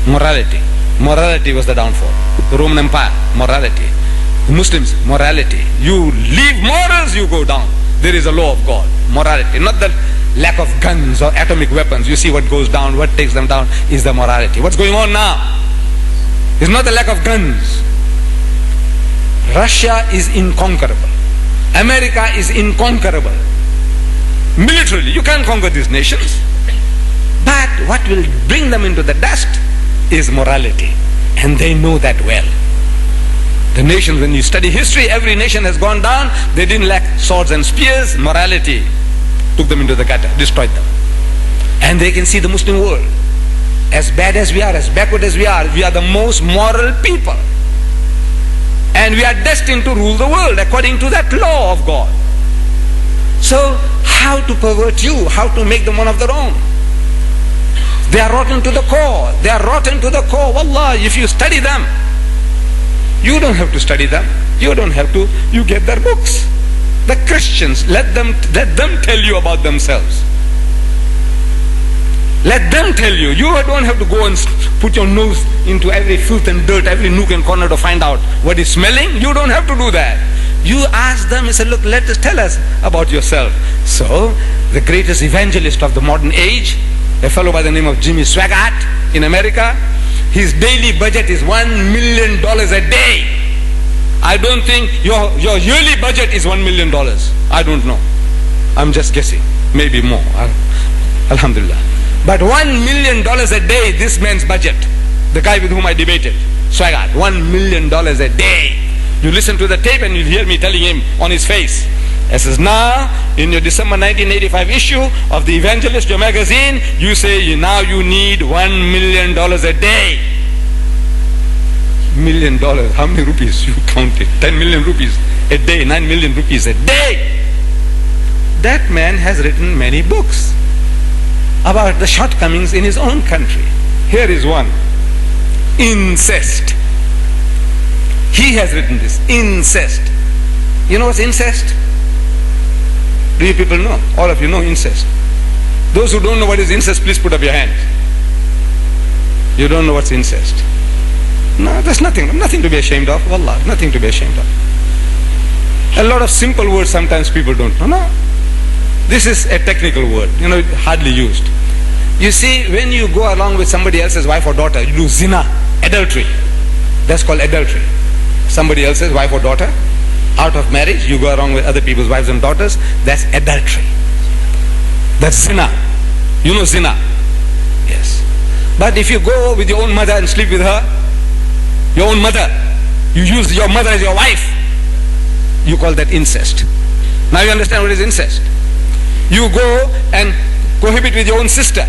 Morality was the downfall. The Roman Empire, morality. The Muslims, morality. You leave morals, you go down. There is a law of God, morality, not the lack of guns or atomic weapons. You see what goes down, what takes them down is the morality. What's going on now is not the lack of guns. Russia is inconquerable. America is inconquerable. Militarily, you can't conquer these nations. But what will bring them into the dust is morality. And they know that well. The nations, when you study history, every nation has gone down. They didn't lack swords and spears. Morality took them into the gutter, destroyed them. And they can see the Muslim world. As bad as we are, as backward as we are the most moral people. And we are destined to rule the world according to that law of God. So, how to pervert you? How to make them one of their own? They are rotten to the core. They are rotten to the core. Wallah, if you study them, you don't have to study them. You don't have to. You get their books. The Christians, let them tell you about themselves. Let them tell you. You don't have to go and put your nose into every filth and dirt, every nook and corner to find out what is smelling. You don't have to do that. You ask them and say, look, tell us about yourself. So, the greatest evangelist of the modern age, a fellow by the name of Jimmy Swaggart in America, his daily budget is $1 million a day. I don't think your yearly budget is $1 million. I don't know. I'm just guessing. Maybe more. Alhamdulillah. But $1 million a day, this man's budget. The guy with whom I debated, Swaggart, $1 million a day. You listen to the tape and you'll hear me telling him on his face. It says, now, in your December 1985 issue of the Evangelist, your magazine, you say now you need $1 million a day. $1 million, how many rupees? You count it. 10 million rupees a day, 9 million rupees a day. That man has written many books about the shortcomings in his own country. Here is one. Incest. He has written this. Incest. You know what's incest? Do you people know? All of you know incest. Those who don't know what is incest, please put up your hands. You don't know what's incest. No, there's nothing to be ashamed of. Wallah, nothing to be ashamed of. A lot of simple words sometimes people don't know. No. This is a technical word, hardly used. You see, when you go along with somebody else's wife or daughter, you do zina, adultery. That's called adultery. Somebody else's wife or daughter, out of marriage, you go around with other people's wives and daughters, that's adultery. That's zina. You know zina? Yes. But if you go with your own mother and sleep with her, your own mother, you use your mother as your wife, you call that incest. Now you understand what is incest. You go and cohabit with your own sister,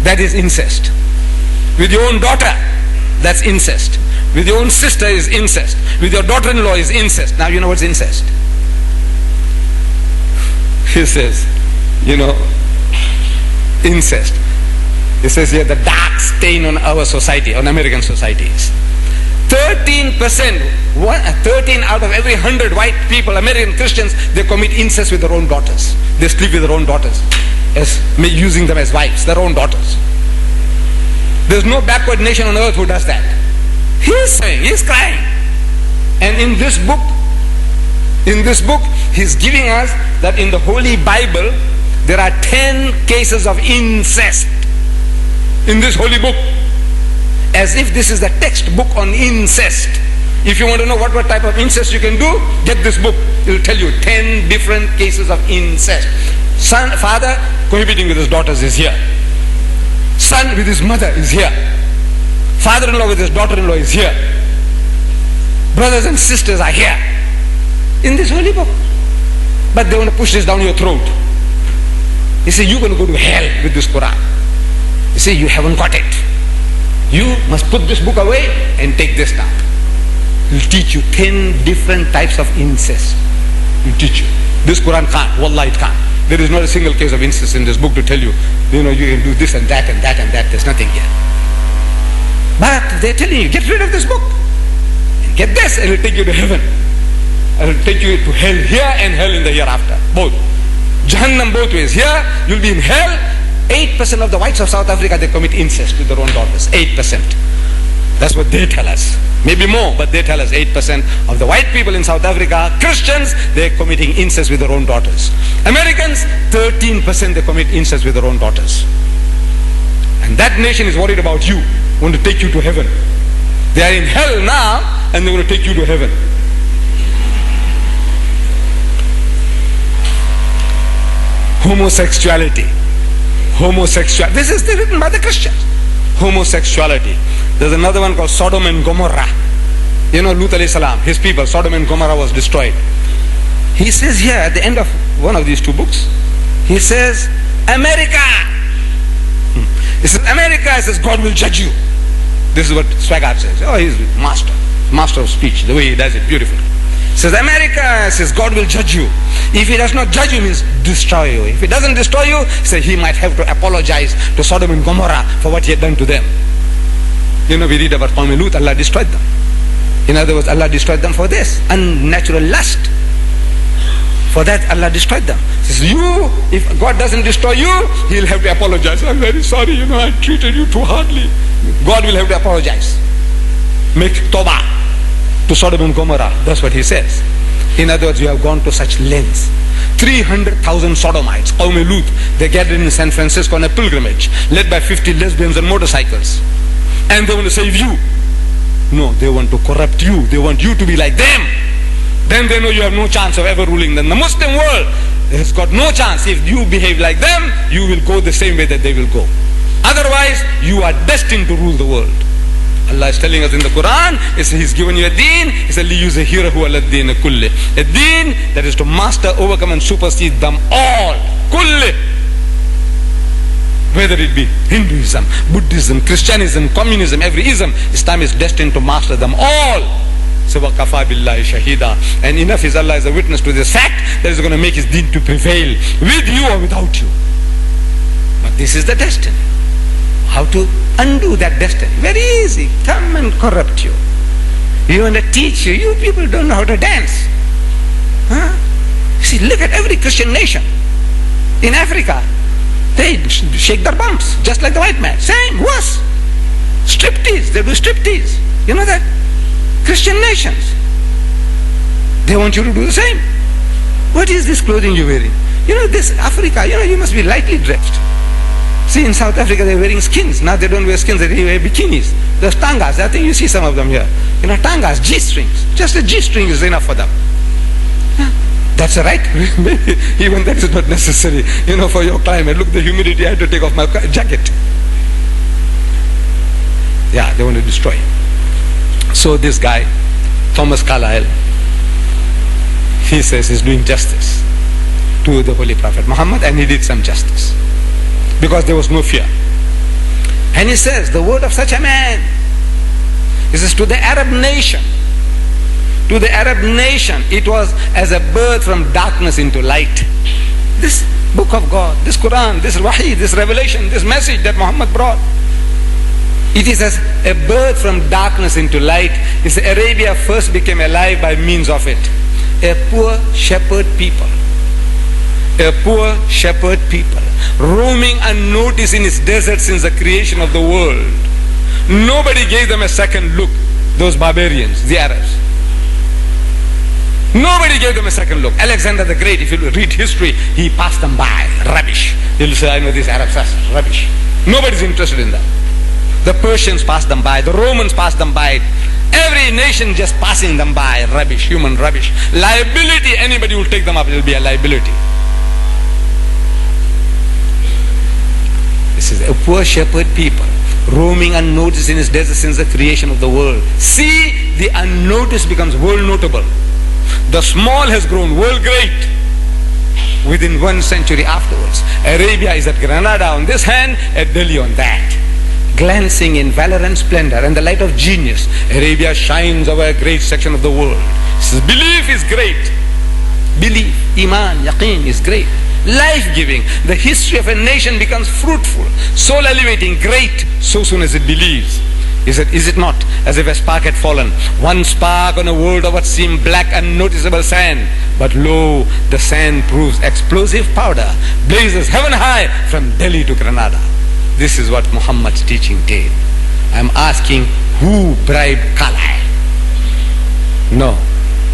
that is incest. With your own daughter, that's incest. With your own sister is incest. With your daughter-in-law is incest. Now you know what's incest. He says, incest. He says here, the dark stain on our society, on American societies. 13%, 13 out of every 100 white people, American Christians, they commit incest with their own daughters. They sleep with their own daughters, using them as wives, their own daughters. There's no backward nation on earth who does that. He's saying, he's crying. And in this book, he's giving us that in the Holy Bible, there are 10 cases of incest. In this holy book. As if this is the textbook on incest. If you want to know what type of incest you can do, get this book. It will tell you 10 different cases of incest. Father cohabiting with his daughters is here. Son with his mother is here. Father-in-law with his daughter-in-law is here. Brothers and sisters are here. In this holy book. But they want to push this down your throat. He said, you're going to go to hell with this Quran. You say, you haven't got it. You must put this book away and take this now. He'll teach you 10 different types of incest. He'll teach you. This Quran can't. Wallah, it can't. There is not a single case of incest in this book to tell you, you can do this and that and that and that. There's nothing here. But they're telling you, get rid of this book. And get this, and it'll take you to heaven. And it'll take you to hell here and hell in the hereafter. Both. Jahannam both ways. Here, you'll be in hell. 8% of the whites of South Africa, they commit incest with their own daughters. 8%. That's what they tell us. Maybe more, but they tell us 8% of the white people in South Africa, Christians, they're committing incest with their own daughters. Americans, 13% they commit incest with their own daughters. And that nation is worried about you, want to take you to heaven. They are in hell now, and they want to take you to heaven. Homosexuality. This is written by the Christians. Homosexuality. There's another one called Sodom and Gomorrah. You know, Lut alayhi salam, his people, Sodom and Gomorrah was destroyed. He says here at the end of one of these two books, he says, America. He says, America, he says, God will judge you. This is what Swaggart says. Oh, he's master of speech, the way he does it, beautiful. He says, America, he says, God will judge you. If he does not judge you, means destroy you. If he doesn't destroy you, he says, he might have to apologize to Sodom and Gomorrah for what he had done to them. You know, we read about Qawm Lut, Allah destroyed them. In other words, Allah destroyed them for this, unnatural lust. For that, Allah destroyed them. He says, if God doesn't destroy you, he'll have to apologize. I'm very sorry, you know, I treated you too hardly. God will have to apologize. Make tawbah to Sodom and Gomorrah. That's what he says. In other words, you have gone to such lengths. 300,000 sodomites, Qawm Lut, they gathered in San Francisco on a pilgrimage, led by 50 lesbians on motorcycles. And they want to save you. No, they want to corrupt you. They want you to be like them. Then they know you have no chance of ever ruling them. The Muslim world has got no chance. If you behave like them, you will go the same way that they will go. Otherwise, you are destined to rule the world. Allah is telling us in the Quran, He's given you a deen, He said, لِيُزَهِرَهُ عَلَى الدِّينِ كُلِّهِ. A deen that is to master, overcome and supersede them all. Kulli. Whether it be Hinduism, Buddhism, Christianism, communism, every ism, Islam is destined to master them all. So وَكَفَى بِاللَّهِ شَهِيدًا. And enough is Allah as a witness to this fact that is going to make His deen to prevail with you or without you. But this is the destiny. How to undo that destiny? Very easy. Come and corrupt you. You want to teach you. You people don't know how to dance. Huh? See, look at every Christian nation. In Africa, they shake their bumps just like the white man. Same, worse. Striptease, they do striptease. You know that? Christian nations, they want you to do the same. What is this clothing you're wearing? You know, this Africa, you know, you must be lightly dressed. See, in South Africa they're wearing skins. Now they don't wear skins, they wear bikinis. There's tangas, I think you see some of them here. You know, tangas, G-strings. Just a G-string is enough for them. That's right. Maybe even that is not necessary. You know, for your climate. Look, the humidity, I had to take off my jacket. Yeah, they want to destroy. So this guy, Thomas Carlyle, he says he's doing justice to the Holy Prophet Muhammad, and he did some justice because there was no fear. And he says the word of such a man, he says, to the Arab nation, it was as a birth from darkness into light. This book of God, this Quran, this Wahi, this revelation, this message that Muhammad brought, it is as a birth from darkness into light. It's Arabia first became alive by means of it. A poor shepherd people, roaming unnoticed in its desert since the creation of the world. Nobody gave them a second look, those barbarians, the Arabs. Nobody gave them a second look. Alexander the Great, if you read history, he passed them by. Rubbish. He'll say, I know these Arabs are rubbish. Nobody's interested in them. The Persians passed them by. The Romans passed them by. Every nation just passing them by. Rubbish, human rubbish. Liability, anybody will take them up, it will be a liability. This is a poor shepherd people, roaming unnoticed in its desert since the creation of the world. See, the unnoticed becomes world notable. The small has grown world great within 1 century afterwards. Arabia is at Granada on this hand, at Delhi on that. Glancing in valor and splendor and the light of genius, Arabia shines over a great section of the world. Belief is great. Belief, iman, yaqeen is great. Life-giving. The history of a nation becomes fruitful, soul elevating, great, so soon as it believes. Is it not as if a spark had fallen? One spark on a world of what seemed black unnoticeable sand. But lo, the sand proves explosive powder, blazes heaven high from Delhi to Granada. This is what Muhammad's teaching did. I'm asking, who bribed Carlyle? No.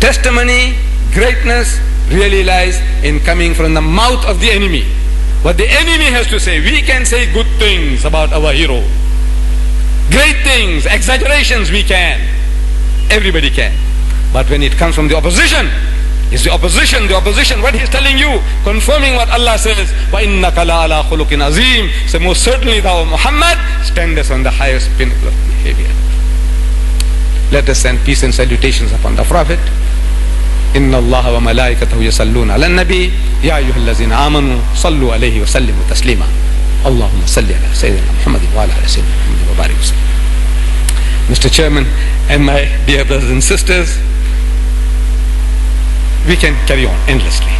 Testimony, greatness really lies in coming from the mouth of the enemy. What the enemy has to say, we can say good things about our hero. Great things, exaggerations we can. Everybody can. But when it comes from the opposition, It's the opposition, what he's telling you, confirming what Allah says. وَإِنَّكَ لَعَلَىٰ خُلُقٍ عَظِيمٍ. So most certainly thou, Muhammad, standest on the highest pinnacle of behavior. Let us send peace and salutations upon the Prophet. إِنَّ اللَّهَ وَمَلَائِكَتَهُ يَصَلُّونَ عَلَى النَّبِيِّ يَا أَيُّهَا الَّذِينَ آمَنُوا صَلُّوا عَلَيْهِ وَسَلِّمُوا تَسْلِيمًا. اللهم صل على سيدنا محمد وعلى آل سيدنا محمد وبارك وسلم. Mr. Chairman and my dear brothers and sisters, we can carry on endlessly.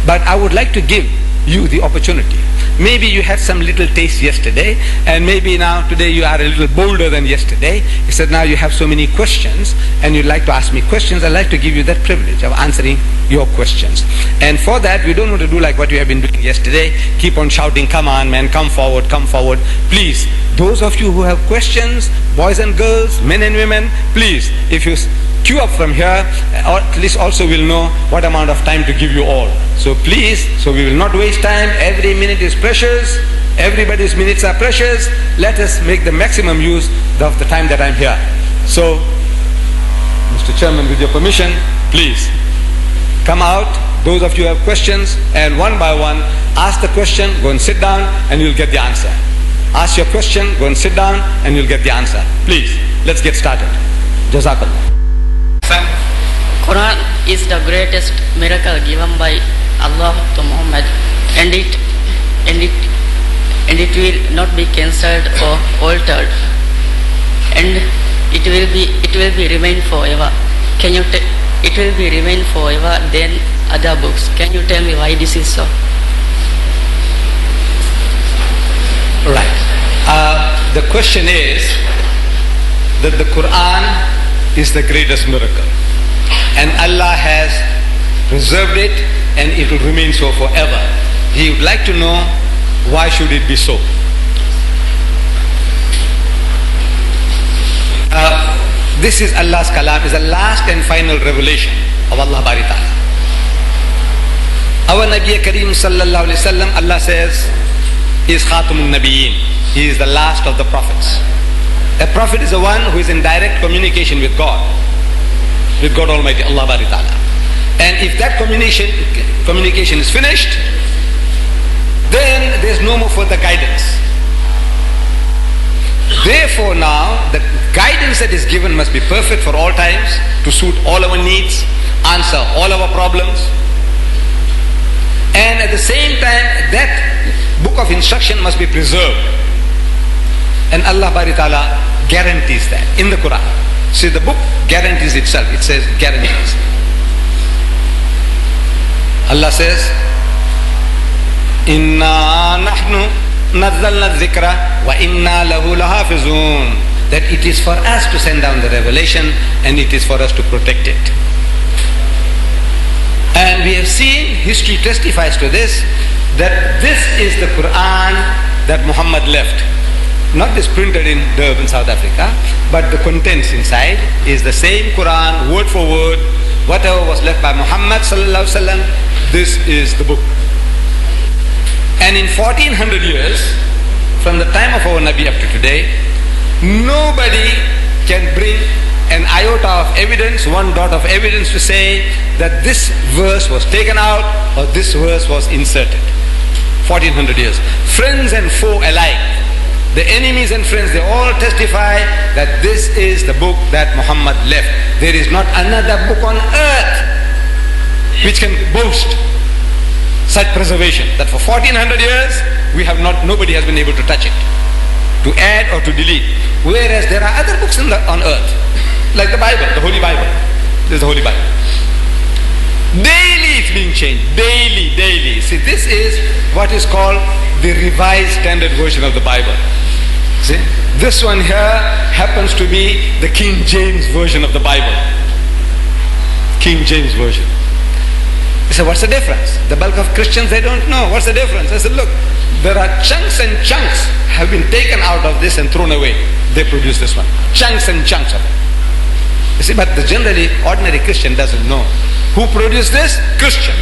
But I would like to give you the opportunity. Maybe you had some little taste yesterday, and maybe now today you are a little bolder than yesterday. He said now you have so many questions and you'd like to ask me questions. I'd like to give you that privilege of answering your questions. And for that, we don't want to do like what we have been doing yesterday. Keep on shouting, come on man, come forward, come forward. Please, those of you who have questions, boys and girls, men and women, please, if you queue up from here, or at least also we'll know what amount of time to give you all. So please, so we will not waste time. Every minute is precious. Everybody's minutes are precious. Let us make the maximum use of the time that I'm here. So, Mr. Chairman, with your permission, please come out. Those of you who have questions, and one by one, ask the question, go and sit down, and you'll get the answer. Ask your question, go and sit down, and you'll get the answer. Please, let's get started. Jazakallah. Quran is the greatest miracle given by Allah to Muhammad, and it will not be cancelled or altered, and it will be remain forever. It will be remain forever than other books. Can you tell me why this is so? Right. The question is that the Quran is the greatest miracle, and Allah has preserved it, and it will remain so forever. He would like to know, why should it be so? This is Allah's kalam, is the last and final revelation of Allah Bari Ta'ala. Our Nabi Kareem sallallahu alayhi wa sallam, Allah says, is Khatamun Nabiyyin. He is the last of the prophets. A prophet is the one who is in direct communication with God Almighty, Allah Bari Ta'ala. And if that communication is finished, then there's no more further guidance. Therefore now, the guidance that is given must be perfect for all times, to suit all our needs, answer all our problems. And at the same time, that book of instruction must be preserved. And Allah Bari Ta'ala guarantees that in the Quran. See, the book guarantees itself. It says guarantees. Allah says, Inna nahnu nazzalna dhikra wa inna lahu lahafizun. That it is for us to send down the revelation, and it is for us to protect it. And we have seen, history testifies to this, that this is the Quran that Muhammad left. Not this printed in Durban, South Africa, but the contents inside is the same Quran, word for word. Whatever was left by Muhammad sallallahu alaihi wasallam, this is the book. And in 1400 years, from the time of our Nabi up to today, nobody can bring an iota of evidence, one dot of evidence to say that this verse was taken out or this verse was inserted. 1400 years. Friends and foe alike, the enemies and friends, they all testify that this is the book that Muhammad left. There is not another book on earth which can boast such preservation, that for 1400 years nobody has been able to touch it, to add or to delete. Whereas there are other books on earth, like the Bible, the Holy Bible. This is the Holy Bible. Daily it's being changed, daily. See, this is what is called the Revised Standard Version of the Bible. See, this one here happens to be the King James Version of the Bible. King James Version. I said, what's the difference? The bulk of Christians, they don't know. What's the difference? I said, look, there are chunks and chunks have been taken out of this and thrown away. They produce this one. Chunks and chunks of it. You see, but the generally ordinary Christian doesn't know. Who produced this? Christians.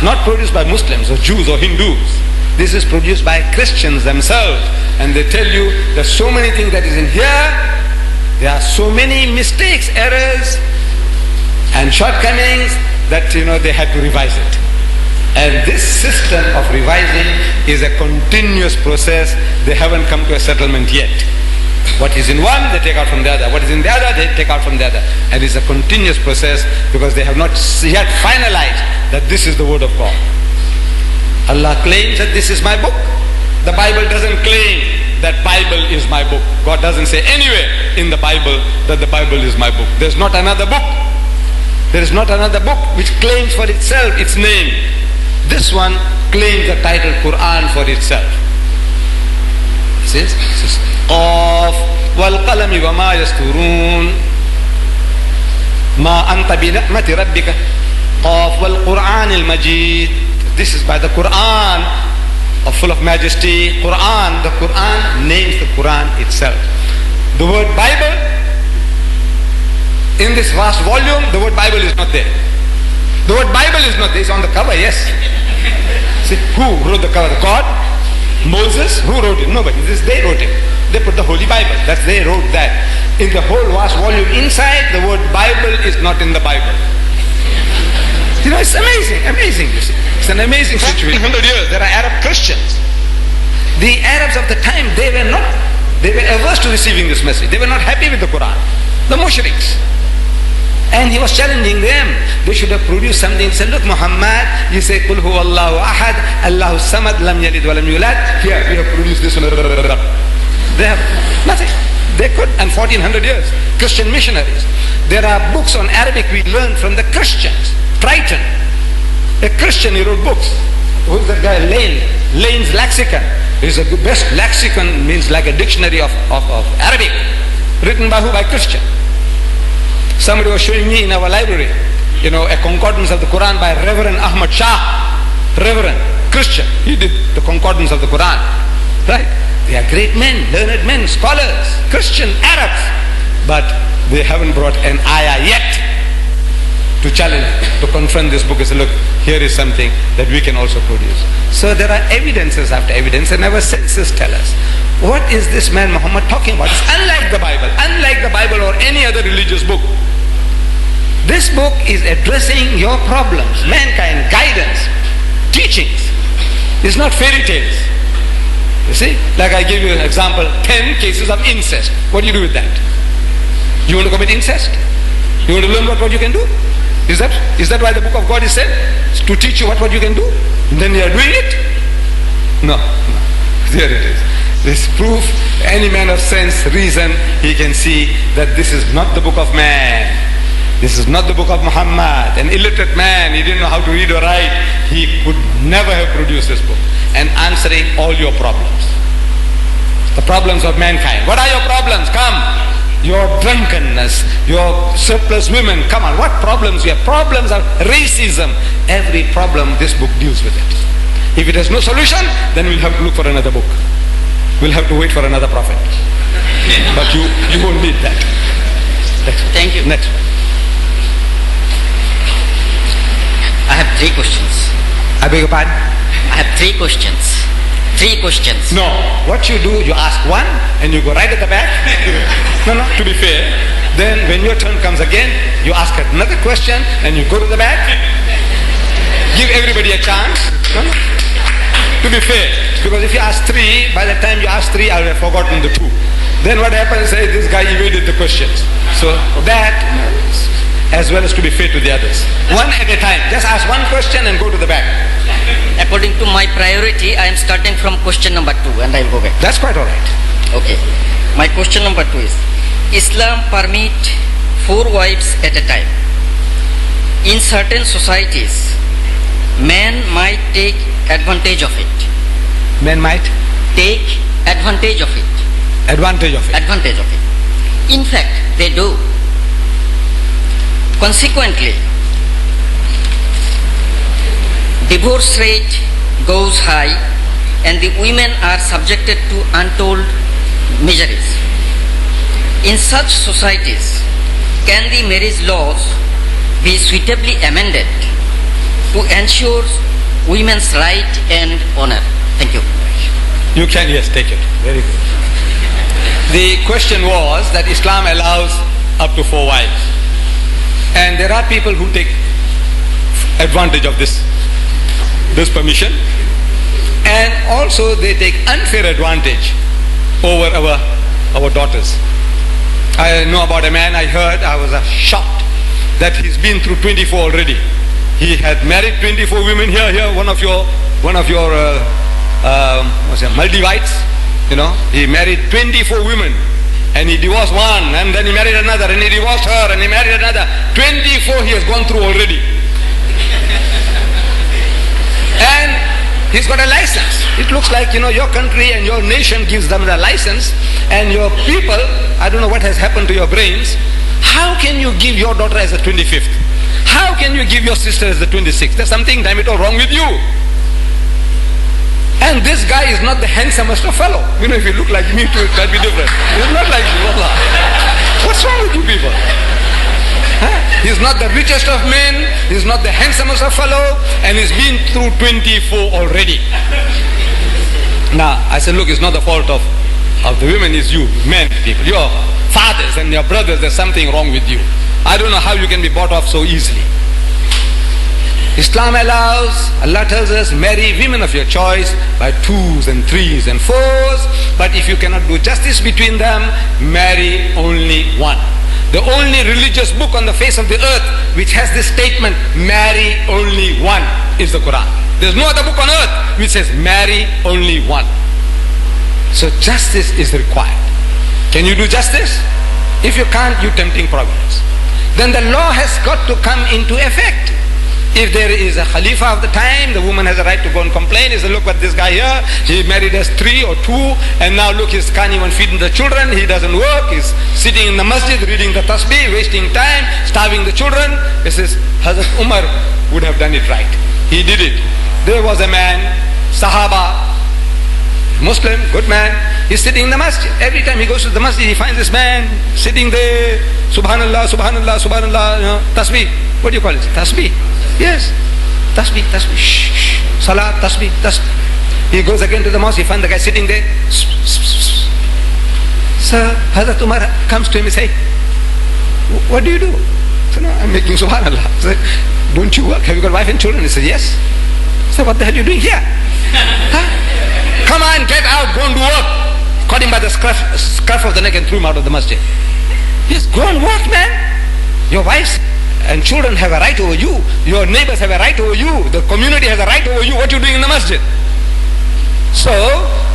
Not produced by Muslims or Jews or Hindus. This is produced by Christians themselves. And they tell you there's so many things that is in here. There are so many mistakes, errors. and shortcomings that they had to revise it. And this system of revising is a continuous process. They haven't come to a settlement yet. What is in one, they take out from the other. What is in the other, they take out from the other. And it's a continuous process because they have not yet finalized that this is the word of God. Allah claims that this is my book. The Bible doesn't claim that Bible is my book. God doesn't say anywhere in the Bible that the Bible is my book. There's not another book. There is not another book which claims for itself its name. This one claims the title Quran for itself. It says, Qaf wal qalami wa ma yasturun ma anta bi ni'mati rabbika Qaf wal Quran al Majid. This is by the Quran full of majesty. Quran, the Quran names the Quran itself. The word Bible, in this vast volume, the word Bible is not there. The word Bible is not there. It's on the cover, yes. See, who wrote the cover? God? Moses? Who wrote it? Nobody. They wrote it. They put the Holy Bible. They wrote that. In the whole vast volume inside, the word Bible is not in the Bible. It's amazing, you see. It's an amazing situation. 100 years, there are Arab Christians. The Arabs of the time, they were averse to receiving this message. They were not happy with the Quran. The mushriks. And he was challenging them. They should have produced something. He said, look, Muhammad, you say, Qul huwa Allahu ahad, Allahu samad, lam yalid wa lam yulad. Here, we have produced this one. They have nothing. They could, and 1400 years. Christian missionaries. There are books on Arabic we learned from the Christians. Triton, a Christian, he wrote books. Who's that guy? Lane's lexicon. It's the best lexicon, means like a dictionary of Arabic. Written by who? By Christian. Somebody was showing me in our library, a concordance of the Quran by Reverend Ahmed Shah. Reverend, Christian. He did the concordance of the Quran. Right? They are great men, learned men, scholars, Christian, Arabs. But they haven't brought an ayah yet to challenge, to confront this book and say, look, here is something that we can also produce. So there are evidences after evidence, and our senses tell us. What is this man Muhammad talking about? It's unlike the Bible or any other religious book. This book is addressing your problems, mankind, guidance, teachings. It's not fairy tales. You see, like I gave you an example, 10 cases of incest. What do you do with that? You want to commit incest? You want to learn what you can do? Is that why the book of God is said? To teach you what you can do? And then you are doing it? No. There it is. This proof, any man of sense, reason, he can see that this is not the book of man. This is not the book of Muhammad. An illiterate man, he didn't know how to read or write. He could never have produced this book and answering all your problems. The problems of mankind. What are your problems? Come. Your drunkenness, your surplus women, come on, what problems you have? Problems of racism. Every problem, this book deals with it. If it has no solution, then we'll have to look for another book. We'll have to wait for another prophet. But you won't need that. Thank you. Next. I have 3 questions. I beg your pardon? I have 3 questions. 3 questions. No. What you do, you ask one and you go right at the back. No, to be fair. Then when your turn comes again, you ask another question and you go to the back. Give everybody a chance. No. To be fair. Because if you ask 3, by the time you ask 3, I will have forgotten the 2. Then what happens is this guy evaded the questions. So that, as well as to be fair to the others. One at a time. Just ask one question and go to the back. According to my priority, I am starting from question number 2 and I will go back. That's quite alright. Okay. My question number 2 is, Islam permit 4 wives at a time. In certain societies, men might take advantage of it. Men might? Take advantage of it. Advantage of it. Advantage of it. In fact, they do. Consequently, divorce rate goes high and the women are subjected to untold miseries. In such societies, can the marriage laws be suitably amended to ensure women's right and honor? Thank you. You can, yes, take it. Very good. The question was that Islam allows up to 4 wives. And there are people who take advantage of this permission, and also they take unfair advantage over our daughters. I know about a man, I heard, I was shocked that he's been through 24 already. He had married 24 women here, one of your Maldivites, he married 24 women, and he divorced one, and then he married another, and he divorced her, and he married another. 24 he has gone through already. And he's got a license. It looks like, your country and your nation gives them the license, and your people, I don't know what has happened to your brains. How can you give your daughter as the 25th? How can you give your sister as the 26th? There's something damn it all wrong with you. And this guy is not the handsomest of fellow. If you look like me too, it might be different. He's not like you. Allah. What's wrong with you people? He's not the richest of men, he's not the handsomest of fellow, and he's been through 24 already. Now, I said, look, it's not the fault of the women, it's you, men, people. Your fathers and your brothers, there's something wrong with you. I don't know how you can be bought off so easily. Islam allows, Allah tells us, marry women of your choice by 2s and 3s and 4s, but if you cannot do justice between them, marry only one. The only religious book on the face of the earth which has this statement, marry only one, is the Quran. There's no other book on earth which says marry only one. So justice is required. Can you do justice? If you can't, you're tempting Providence. Then the law has got to come into effect. If there is a Khalifa of the time, the woman has a right to go and complain. He says, look at this guy here, he married us 3 or 2, and now look, he can't even feed the children, he doesn't work, he's sitting in the masjid reading the tasbih, wasting time, starving the children. He says, Hazrat Umar would have done it right. He did it. There was a man, Sahaba, Muslim, good man, he's sitting in the masjid. Every time he goes to the masjid, he finds this man sitting there, Subhanallah, Subhanallah, Subhanallah, tasbih. What do you call it? Tasbih. Yes, tasbih, tasbih, shh, shh, salat, tasbih, tasbih. He goes again to the mosque, he finds the guy sitting there. So Hazrat Umar comes to him and says, what do you do? So, no, I'm making subhanallah. So, don't you work? Have you got wife and children? He says, yes. So what the hell are you doing here? Huh? Come on, get out, go and do work. Caught him by the scruff of the neck and threw him out of the masjid. Yes, go and work, man. Your wives and children have a right over you. Your neighbors have a right over you. The community has a right over you. What are you doing in the masjid? So,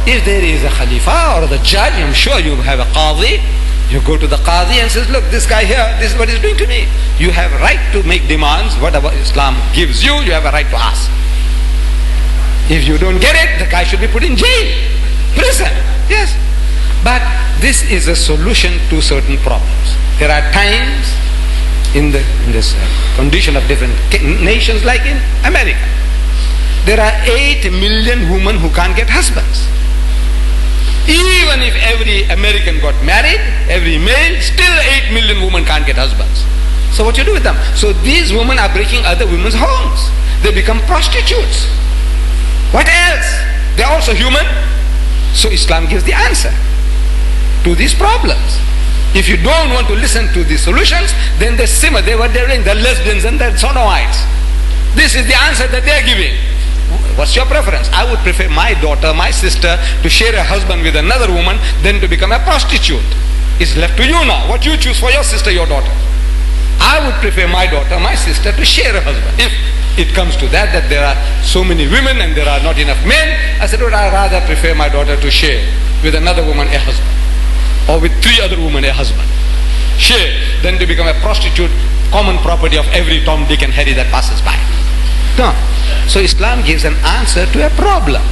if there is a Khalifa or the judge, I'm sure you have a Qadi. You go to the Qadi and says, look, this guy here, this is what he's doing to me. You have a right to make demands. Whatever Islam gives you, you have a right to ask. If you don't get it, the guy should be put in jail, prison. Yes. But this is a solution to certain problems. There are times in this condition of different nations, like in America, there are 8 million women who can't get husbands. Even if every American got married, every male, still 8 million women can't get husbands. So what you do with them? So these women are breaking other women's homes. They become prostitutes. What else? They're also human. So Islam gives the answer to these problems. If you don't want to listen to the solutions, then they simmer. They were doing the lesbians and the sodomites. This is the answer that they're giving. What's your preference? I would prefer my daughter, my sister, to share a husband with another woman than to become a prostitute. It's left to you now. What you choose for your sister, your daughter. I would prefer my daughter, my sister, to share a husband. If it comes to that there are so many women and there are not enough men, I said, would I rather prefer my daughter to share with another woman a husband, or with 3 other women a husband, share, than to become a prostitute, common property of every Tom, Dick and Harry that passes by. No. So Islam gives an answer to a problem.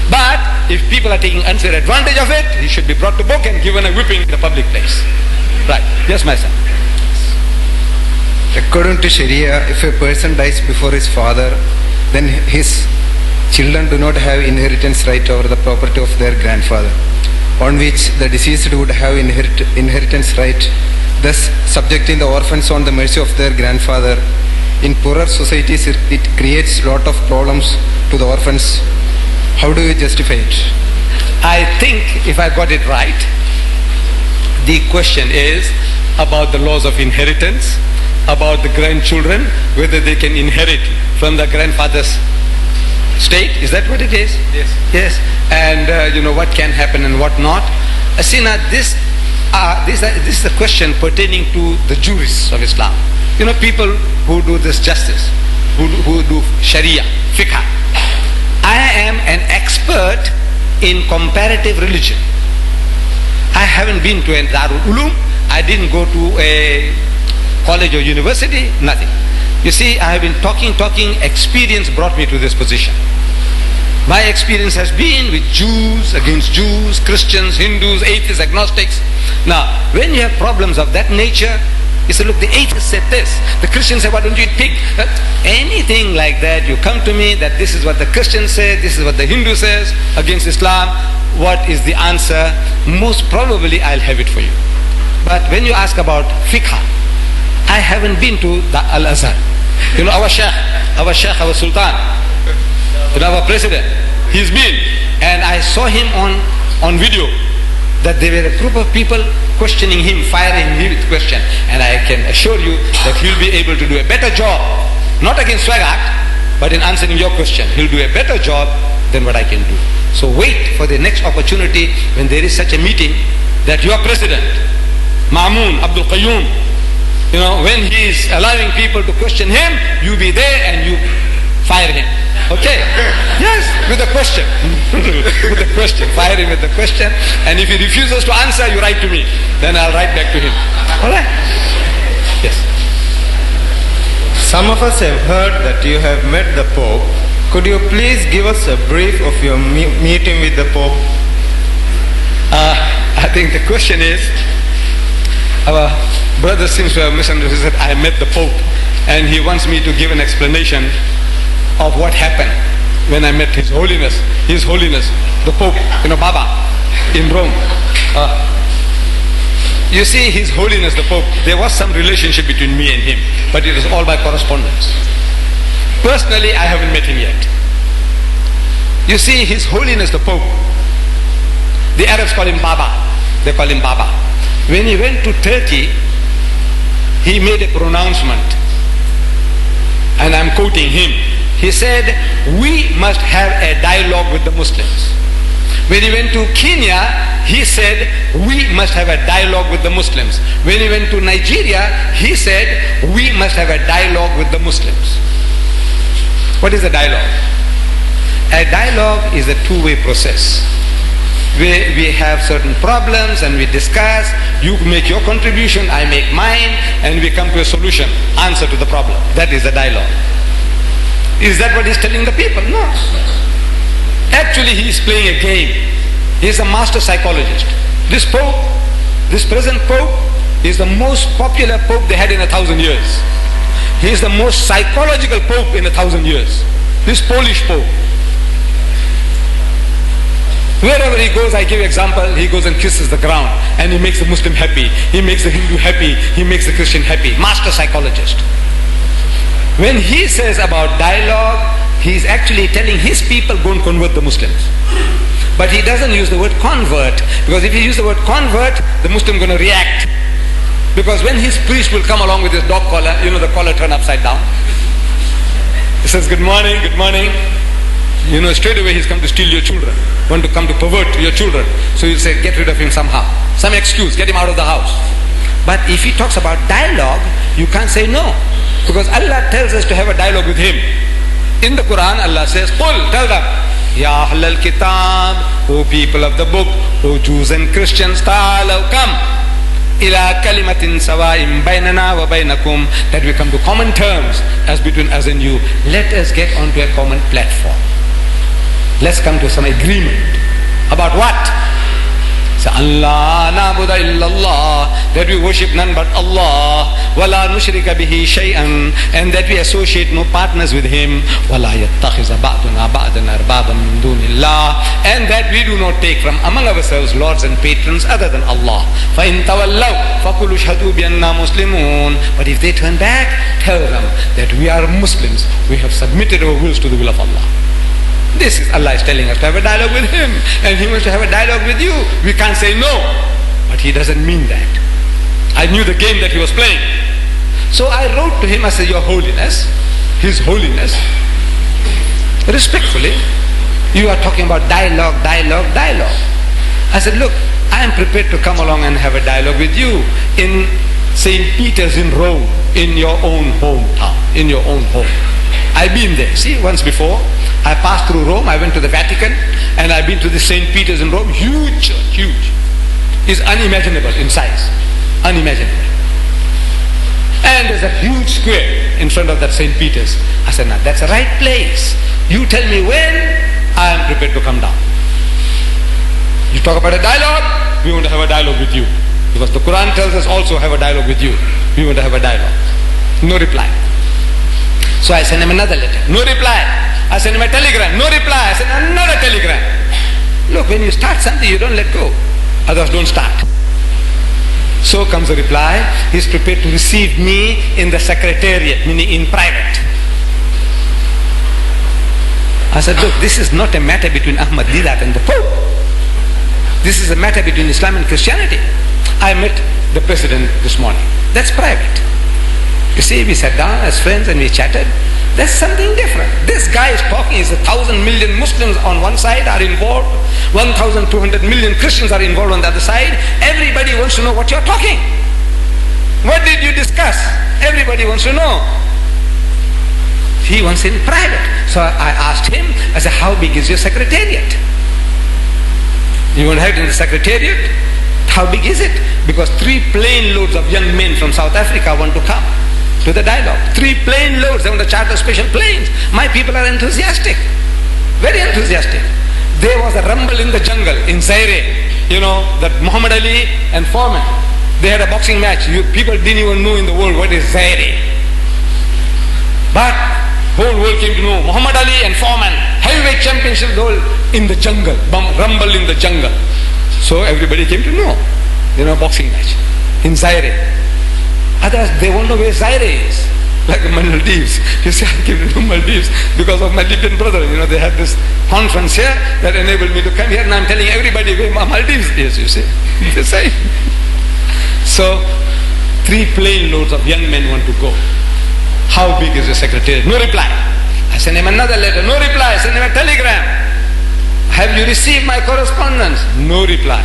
But if people are taking unfair advantage of it, he should be brought to book and given a whipping in the public place. Right. Yes, my son. According to Sharia, if a person dies before his father, then his children do not have inheritance right over the property of their grandfather, on which the deceased would have inheritance right, thus subjecting the orphans on the mercy of their grandfather. In poorer societies, it creates a lot of problems to the orphans. How do you justify it? I think, if I got it right, the question is about the laws of inheritance about the grandchildren, whether they can inherit from the grandfather's state. Is that what it is? Yes. Yes. And what can happen and what not. See now, this is a question pertaining to the jurists of Islam. People who do this justice, who do Sharia, fiqh. I am an expert in comparative religion. I haven't been to a Darul Ulum. I didn't go to a college or university, nothing. You see, I have been talking, experience brought me to this position. My experience has been with Jews, against Jews, Christians, Hindus, atheists, agnostics. Now, when you have problems of that nature, you say, look, the atheist said this, the Christian said, why don't you eat pig? Anything like that, you come to me that this is what the Christian says, this is what the Hindu says against Islam. What is the answer? Most probably I'll have it for you. But when you ask about fiqh, I haven't been to the Al-Azhar. Our Sheikh, our Sultan, our president, he's been, and I saw him on video that there were a group of people questioning him, firing him with question, and I can assure you that he'll be able to do a better job, not against Swagat, but in answering your question. He'll do a better job than what I can do. So wait for the next opportunity when there is such a meeting that your president, Ma'mun Abdul Qayyum, when he is allowing people to question him, you be there and you fire him. Okay? Yes, with a question. With a question. Fire him with a question. And if he refuses to answer, you write to me. Then I'll write back to him. Alright? Yes. Some of us have heard that you have met the Pope. Could you please give us a brief of your meeting with the Pope? I think the question is, our brother seems to have misunderstood. I met the Pope, and he wants me to give an explanation of what happened when I met His Holiness, the Pope, Baba, in Rome. You see, His Holiness the Pope, there was some relationship between me and him, but it was all by correspondence. Personally, I haven't met him yet. You see, His Holiness the Pope, the Arabs call him Baba. They call him Baba. When he went to Turkey, he made a pronouncement, and I'm quoting him. He said, we must have a dialogue with the Muslims. When he went to Kenya, he said, we must have a dialogue with the Muslims. When he went to Nigeria, he said, we must have a dialogue with the Muslims. What is a dialogue? A dialogue is a two-way process. We have certain problems and we discuss. You make your contribution, I make mine, and we come to a solution, answer to the problem. That is a dialogue. Is that what he's telling the people? No. Actually, he is playing a game. He is a master psychologist. This Pope, this present Pope, is the most popular Pope they had in 1,000 years. He is the most psychological Pope in 1,000 years. This Polish Pope. Wherever he goes, I give example, he goes and kisses the ground, and he makes the Muslim happy, he makes the Hindu happy, he makes the Christian happy. Master psychologist. When he says about dialogue, he is actually telling his people, go and convert the Muslims. But he doesn't use the word convert, because if he uses the word convert, the Muslim going to react. Because when his priest will come along with his dog collar, the collar turned upside down. He says, good morning, good morning. Straight away he's come to steal your children, want to come to pervert your children. So you'll say, get rid of him somehow. Some excuse, get him out of the house. But if he talks about dialogue, you can't say no. Because Allah tells us to have a dialogue with him. In the Quran, Allah says, Qul, tell them, Ya Ahlal Kitab, O people of the book, O Jews and Christians, ta'alaw, come. Ila kalimatin sawa'im baynana wa baynakum, that we come to common terms as between us and you. Let us get onto a common platform. Let's come to some agreement. About what? So Allah na'budu illallah, that we worship none but Allah, wala nushrika bihi shay'an, and that we associate no partners with him, wala yattakhiza ba'duna ba'dan arbaban min dunillah, and that we do not take from among ourselves lords and patrons other than Allah. Fa in tawallaw faqulu ashhadu bi anna muslimun, but if they turn back, tell them that we are Muslims, we have submitted our wills to the will of Allah. This is Allah is telling us to have a dialogue with him, and he wants to have a dialogue with you. We can't say no, but he doesn't mean that. I knew the game that he was playing. So I wrote to him, I said, Your Holiness, His Holiness, respectfully, you are talking about dialogue. I said, look, I am prepared to come along and have a dialogue with you in St. Peter's in Rome, in your own hometown, in your own home. I've been there. See, once before, I passed through Rome, I went to the Vatican, and I've been to the St. Peter's in Rome. Huge church, huge. It's unimaginable in size. Unimaginable. And there's a huge square in front of that St. Peter's. I said, now that's the right place. You tell me when, I am prepared to come down. You talk about a dialogue, we want to have a dialogue with you. Because the Quran tells us also have a dialogue with you. We want to have a dialogue. No reply. So I sent him another letter. No reply. I sent him a telegram. No reply. I sent another telegram. Look, when you start something, you don't let go. Others don't start. So comes the reply. He's prepared to receive me in the secretariat, meaning in private. I said, look, this is not a matter between Ahmed Deedat and the Pope. This is a matter between Islam and Christianity. I met the president this morning. That's private. You see, we sat down as friends and we chatted. That's something different. This guy is talking, is 1,000 million Muslims on one side are involved, 1,200 million Christians are involved on the other side. Everybody wants to know what you're talking. What did you discuss? Everybody wants to know. He wants in private. So I asked him, I said, how big is your secretariat? You want to have it in the secretariat? How big is it? Because 3 plane loads of young men from South Africa want to come to the dialogue. 3 plane loads, they want to charter special planes. My people are enthusiastic, very enthusiastic. There was a rumble in the jungle in Zaire, you know, that Muhammad Ali and Foreman, they had a boxing match. People didn't even know in the world what is Zaire. But whole world came to know Muhammad Ali and Foreman, heavyweight championship, in the jungle, rumble in the jungle. So everybody came to know, you know, boxing match in Zaire. Others, they won't know where Zaire is, like the Maldives. You see, I came to know Maldives because of my Libyan brother. You know, they had this conference here that enabled me to come here, and I'm telling everybody where Maldives is, you see. The same. So, 3 plane loads of young men want to go. How big is the secretariat? No reply. I sent him another letter. No reply. I sent him a telegram. Have you received my correspondence? No reply.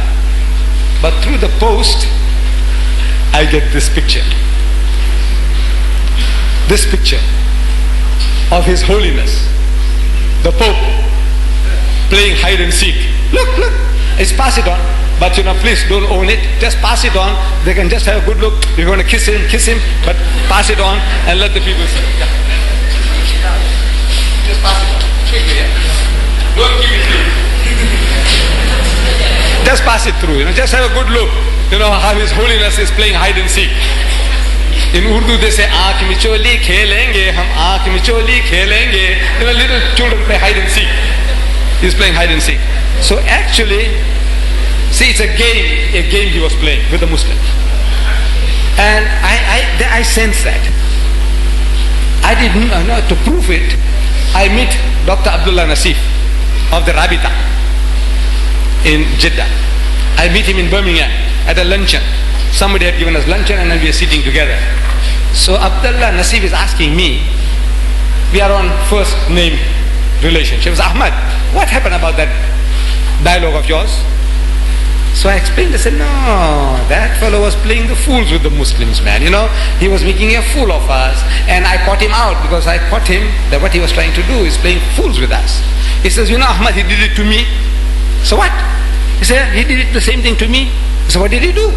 But through the post, I get this picture. This picture of His Holiness, the Pope, playing hide and seek. Look, look. It's pass it on. But you know, please don't own it. Just pass it on. They can just have a good look. If you want to kiss him, but pass it on and let the people see. Yeah. Just pass it on. Quickly, yeah. Don't keep it clean. Just pass it through, you know, just have a good look. You know how His Holiness is playing hide and seek. In Urdu they say, Aankh micholi khelenge, hum aankh micholi khelenge. You know, little children play hide and seek. He's playing hide and seek. So actually, see, it's a game he was playing with the Muslims. And I sense that. I didn't know, to prove it, I meet Dr. Abdullah Nasif of the Rabita in Jeddah. I meet him in Birmingham at a luncheon. Somebody had given us luncheon and then we are sitting together. So Abdullah Nasif is asking me, we are on first name relationship. Ahmed, what happened about that dialogue of yours? So I explained, I said, no, that fellow was playing the fools with the Muslims, man. You know, he was making a fool of us. And I caught him out because I caught him that what he was trying to do is playing fools with us. He says, you know, Ahmed, he did it to me. So what? He said, he did it the same thing to me. So what did he do?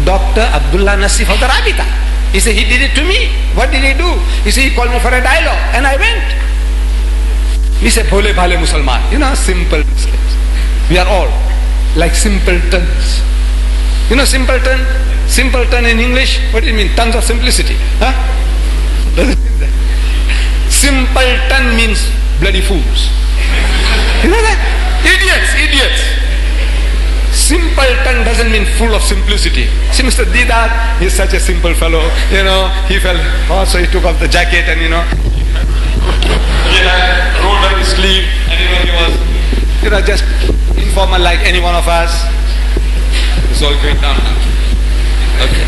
Dr. Abdullah Nasif of the Rabita. He said, he did it to me. What did he do? He said, he called me for a dialogue. And I went. We said, Bhole Bhale Musalman. You know, simple Muslims. We are all like simpletons. You know simpleton? Simpleton in English, what do you mean? Tons of simplicity. Huh? Doesn't mean that. Simpleton means bloody fools. You know that? Idiots. Simpleton doesn't mean full of simplicity. See, Mr. Deedat, he's such a simple fellow. You know, he felt, so he took off the jacket and, you know, he had rolled up his sleeve and, you know, he was, you know, just informal like any one of us. It's all going down now. Okay.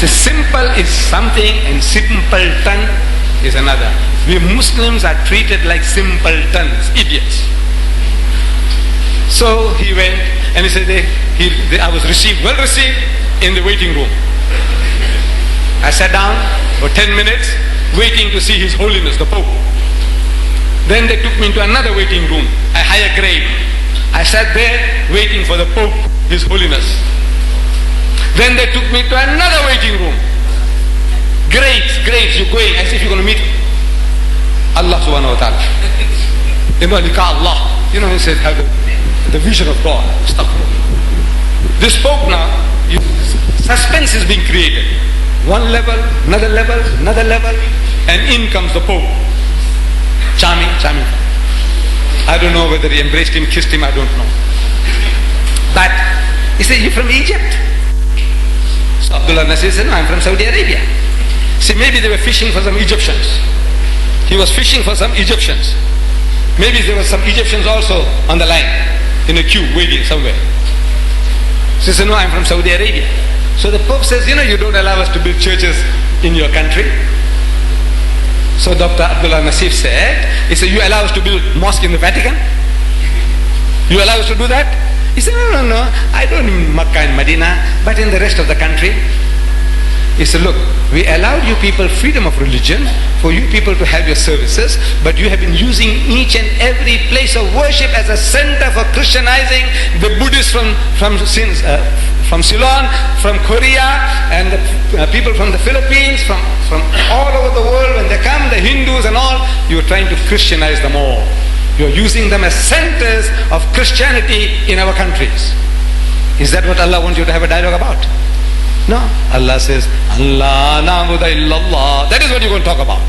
So simple is something and simpleton is another. We Muslims are treated like simpletons, idiots. So he went and he said, I was well received in the waiting room. I sat down for 10 minutes waiting to see His Holiness, the Pope. Then they took me into another waiting room, a higher grade. I sat there waiting for the Pope, His Holiness. Then they took me to another waiting room. Grades, you're going as if you're going to meet Allah subhanahu wa ta'ala. Allah. He said, have the vision of God. Stop. This Pope now, suspense is being created. One level, another level, and in comes the Pope. Charming. I don't know whether he embraced him, kissed him, I don't know. But he said, you're from Egypt? So Abdullah Nasir said, no, I'm from Saudi Arabia. See, maybe they were fishing for some Egyptians. He was fishing for some Egyptians. Maybe there were some Egyptians also on the line, in a queue, waiting somewhere. So he said, no, I'm from Saudi Arabia. So the Pope says, you don't allow us to build churches in your country. So Dr. Abdullah Nasif said, he said, you allow us to build mosque in the Vatican? You allow us to do that? He said, no, I don't mean Makkah and Medina, but in the rest of the country. He said, look, we allowed you people freedom of religion for you people to have your services, but you have been using each and every place of worship as a center for Christianizing the Buddhists from Ceylon, from Korea, and the people from the Philippines, from all over the world. When they come, the Hindus and all, you're trying to Christianize them all. You're using them as centers of Christianity in our countries. Is that what Allah wants you to have a dialogue about? No. Allah says, Allah na'budu illallah. That is what you're going to talk about.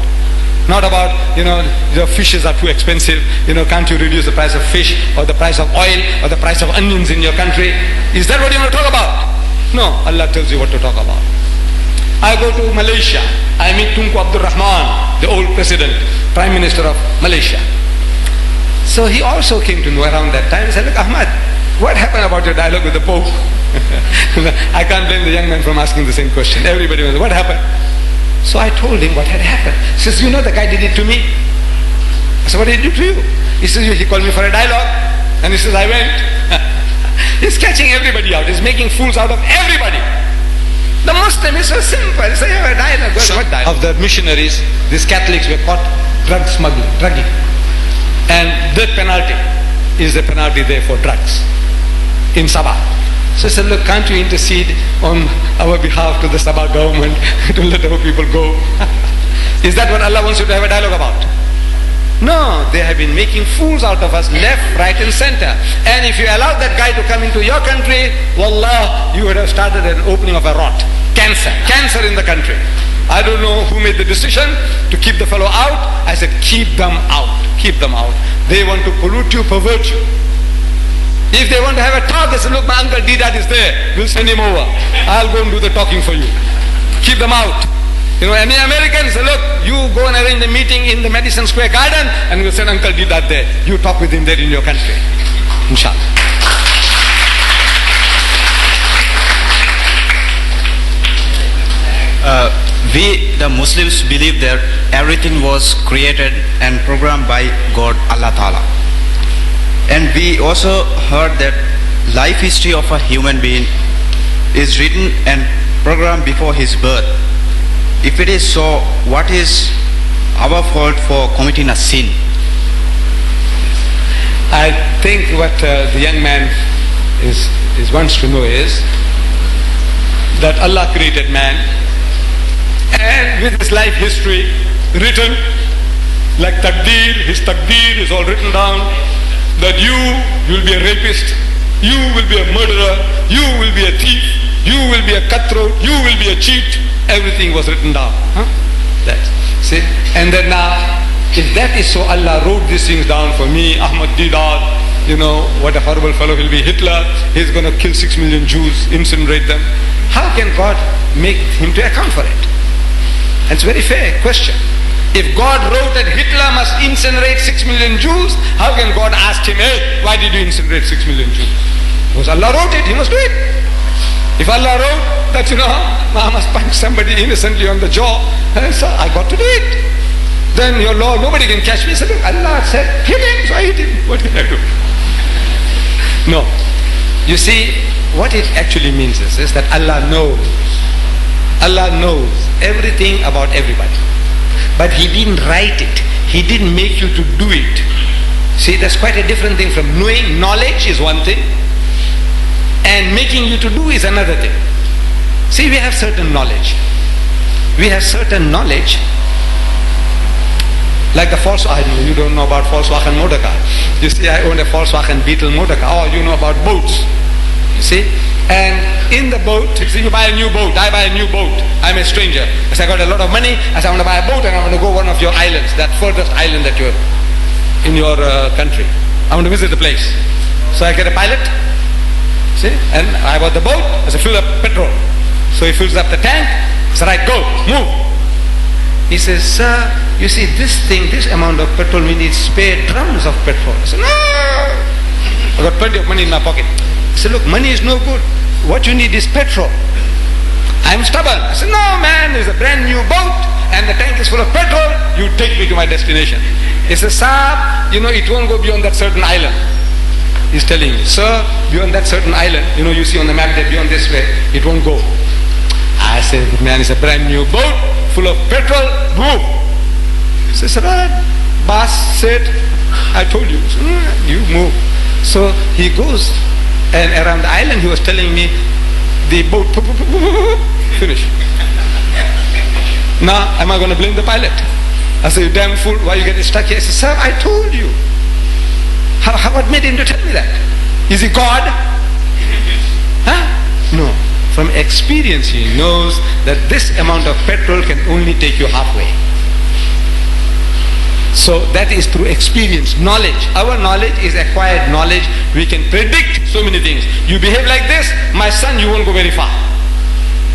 Not about, your fishes are too expensive, can't you reduce the price of fish or the price of oil or the price of onions in your country? Is that what you want to talk about? No, Allah tells you what to talk about. I go to Malaysia, I meet Tunku Abdul Rahman, the old president, Prime Minister of Malaysia. So he also came to know around that time. He said, look, Ahmed, what happened about your dialogue with the Pope? I can't blame the young man from asking the same question. Everybody was, what happened? So I told him what had happened. He says, the guy did it to me. I said, what did he do to you? He says, he called me for a dialogue. And he says, I went. He's catching everybody out. He's making fools out of everybody. The Muslim is so simple. He says, you have a dialogue. What dialogue? Of the missionaries, these Catholics were caught drugging. And death penalty is the penalty there for drugs in Sabah. So I said, look, can't you intercede on our behalf to the Sabah government to let our people go? Is that what Allah wants you to have a dialogue about? No, they have been making fools out of us left, right and center. And if you allow that guy to come into your country, wallah, you would have started an opening of a rot. Cancer in the country. I don't know who made the decision to keep the fellow out. I said, keep them out. They want to pollute you, pervert you. If they want to have a talk, they say, look, my uncle Deedat is there. We'll send him over. I'll go and do the talking for you. Keep them out. Any Americans say, look, you go and arrange the meeting in the Madison Square Garden and we'll send Uncle Deedat there. You talk with him there in your country. Inshallah. We, the Muslims, believe that everything was created and programmed by God, Allah Ta'ala. And we also heard that life history of a human being is written and programmed before his birth. If it is so, what is our fault for committing a sin? I think what the young man wants to know is that Allah created man, and with his life history written, like taqdeer, his taqdeer is all written down, that you will be a rapist, you will be a murderer, you will be a thief, you will be a cutthroat, you will be a cheat. Everything was written down. See? And then now, if that is so, Allah wrote these things down for me, Ahmed Deedat, what a horrible fellow will be, Hitler, he's going to kill 6 million Jews, incinerate them. How can God make him to account for it? It's a very fair question. If God wrote that Hitler must incinerate 6 million Jews, how can God ask him, hey, why did you incinerate 6 million Jews? Because Allah wrote it, he must do it. If Allah wrote that, I must punch somebody innocently on the jaw. And so I got to do it. Then your law, nobody can catch me. I said, look, Allah said, hit him, so I hit him. What can I do? No. You see, what it actually means is that Allah knows. Allah knows everything about everybody. But He didn't write it. He didn't make you to do it. See, that's quite a different thing from knowing. Knowledge is one thing, and making you to do is another thing. See, we have certain knowledge. We have certain knowledge, like the Volkswagen. You don't know about Volkswagen motor car. You see, I own a Volkswagen Beetle motor car. Oh, you know about boats. You see? And in the boat, you see, you buy a new boat. I buy a new boat. I'm a stranger. I say, I got a lot of money. I say, I want to buy a boat and I want to go one of your islands, that furthest island that you're in your country. I want to visit the place. So I get a pilot. See? And I bought the boat. I said, fill up petrol. So he fills up the tank. I said, right, go, move. He says, sir, you see, this amount of petrol, we need spare drums of petrol. I said, no, I got plenty of money in my pocket. He said, look, money is no good. What you need is petrol. I'm stubborn. I said, no man, there's a brand new boat and the tank is full of petrol. You take me to my destination. He says, Saab, it won't go beyond that certain island. He's telling me, sir, beyond that certain island, you see on the map that beyond this way, it won't go. I said, man, it's a brand new boat full of petrol, move. He says, right, boss said, I told you. So, you move. So he goes, and around the island he was telling me, the boat, finish. Now, am I going to blame the pilot? I said, you damn fool, why you getting stuck here? He said, sir, I told you. What made him to tell me that? Is he God? Huh? No. From experience he knows that this amount of petrol can only take you halfway. So that is through experience, knowledge. Our knowledge is acquired knowledge. We can predict so many things. You behave like this, my son, you won't go very far.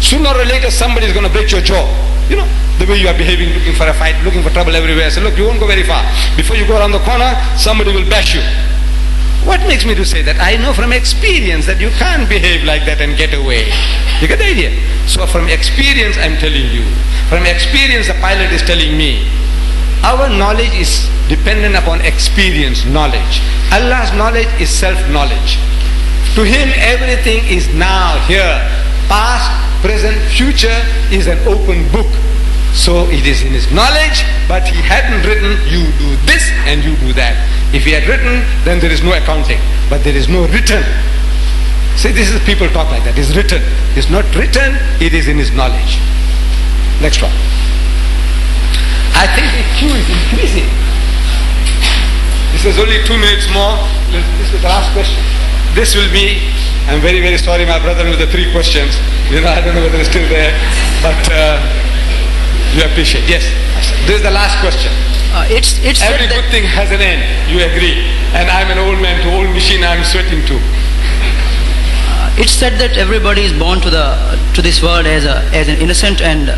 Sooner or later somebody is going to break your jaw. The way you are behaving, looking for a fight, looking for trouble everywhere. So look, you won't go very far. Before you go around the corner, somebody will bash you. What makes me to say that? I know from experience that you can't behave like that and get away. You get the idea? So from experience I'm telling you. From experience the pilot is telling me. Our knowledge is dependent upon experience, knowledge. Allah's knowledge is self-knowledge. To Him everything is now, here. Past, present, future is an open book. So it is in His knowledge, but He hadn't written, you do this and you do that. If He had written, then there is no accounting. But there is no written. See, this is people talk like that. It's written. It's not written, it is in His knowledge. Next one. I think the queue is increasing. This is only 2 minutes more. This is the last question. This will be, I'm very, very sorry, my brother with the 3 questions. I don't know whether it's still there, but you appreciate. Yes, this is the last question. It's Every good thing has an end, you agree. And I'm an old man to old machine, I'm sweating too. It's said that everybody is born to this world as an innocent and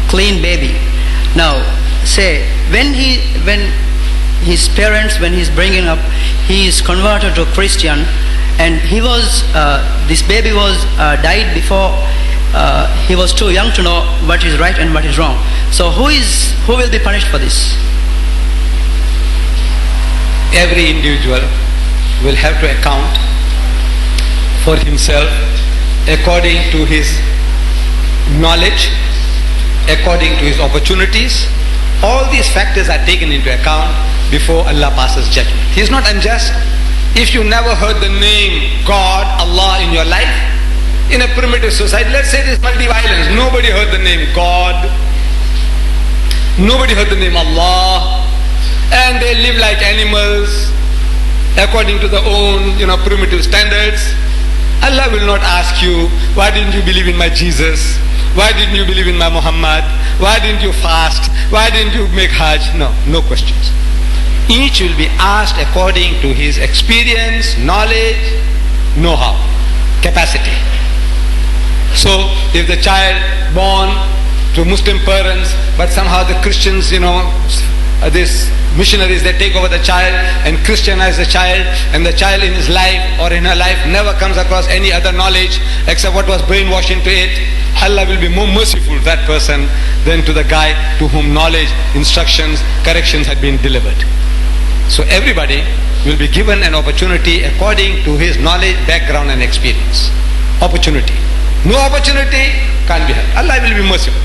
clean baby. Now, say when his parents, when he's bringing up, he is converted to Christian, and this baby was died before he was too young to know what is right and what is wrong. So who will be punished for this? Every individual will have to account for himself according to his knowledge, according to his opportunities. All these factors are taken into account before Allah passes judgment. He is not unjust. If you never heard the name God, Allah in your life, in a primitive society, let's say there's multi-violence, nobody heard the name God, nobody heard the name Allah, and they live like animals according to their own primitive standards. Allah will not ask you, why didn't you believe in my Jesus? Why didn't you believe in my Muhammed? Why didn't you fast? Why didn't you make Hajj? No questions. Each will be asked according to his experience, knowledge, know-how, capacity. So if the child born to Muslim parents, but somehow the Christians, these missionaries, they take over the child and Christianize the child, and the child in his life or in her life never comes across any other knowledge except what was brainwashed into it, Allah will be more merciful to that person than to the guy to whom knowledge, instructions, corrections had been delivered. So everybody will be given an opportunity according to his knowledge, background and experience. Opportunity. No opportunity can't be had. Allah will be merciful.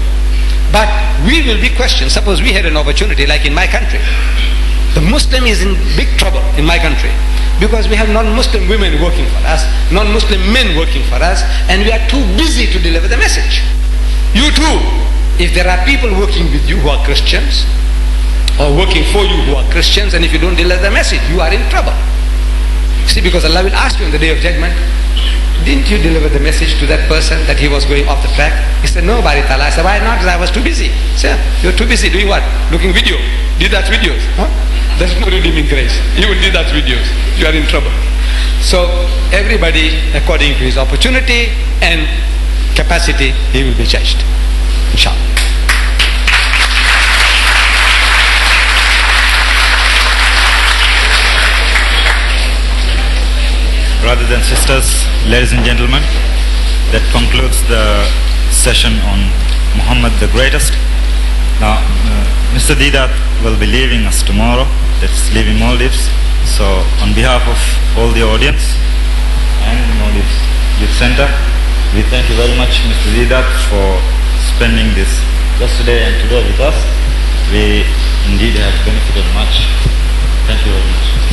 But we will be questioned. Suppose we had an opportunity like in my country. The Muslim is in big trouble in my country because we have non-Muslim women working for us, non-Muslim men working for us, and we are too busy to deliver the message. You too, if there are people working with you who are Christians, or working for you who are Christians, and if you don't deliver the message, you are in trouble. See, because Allah will ask you on the day of judgment, didn't you deliver the message to that person that he was going off the track? He said, no, Bari Ta'ala. I said, why not? I was too busy. He said, you're too busy doing what? Looking video. Deedat's videos. Huh? There's no redeeming grace. Even Deedat's videos. You are in trouble. So, everybody, according to his opportunity and capacity, he will be judged. Inshallah. Brothers and sisters, ladies and gentlemen, that concludes the session on Muhammad the Greatest. Now, Mr. Deedat will be leaving us tomorrow, that's leaving Maldives. So, on behalf of all the audience and Maldives Youth Center, we thank you very much, Mr. Deedat, for spending this yesterday and today with us. We indeed have benefited much. Thank you very much.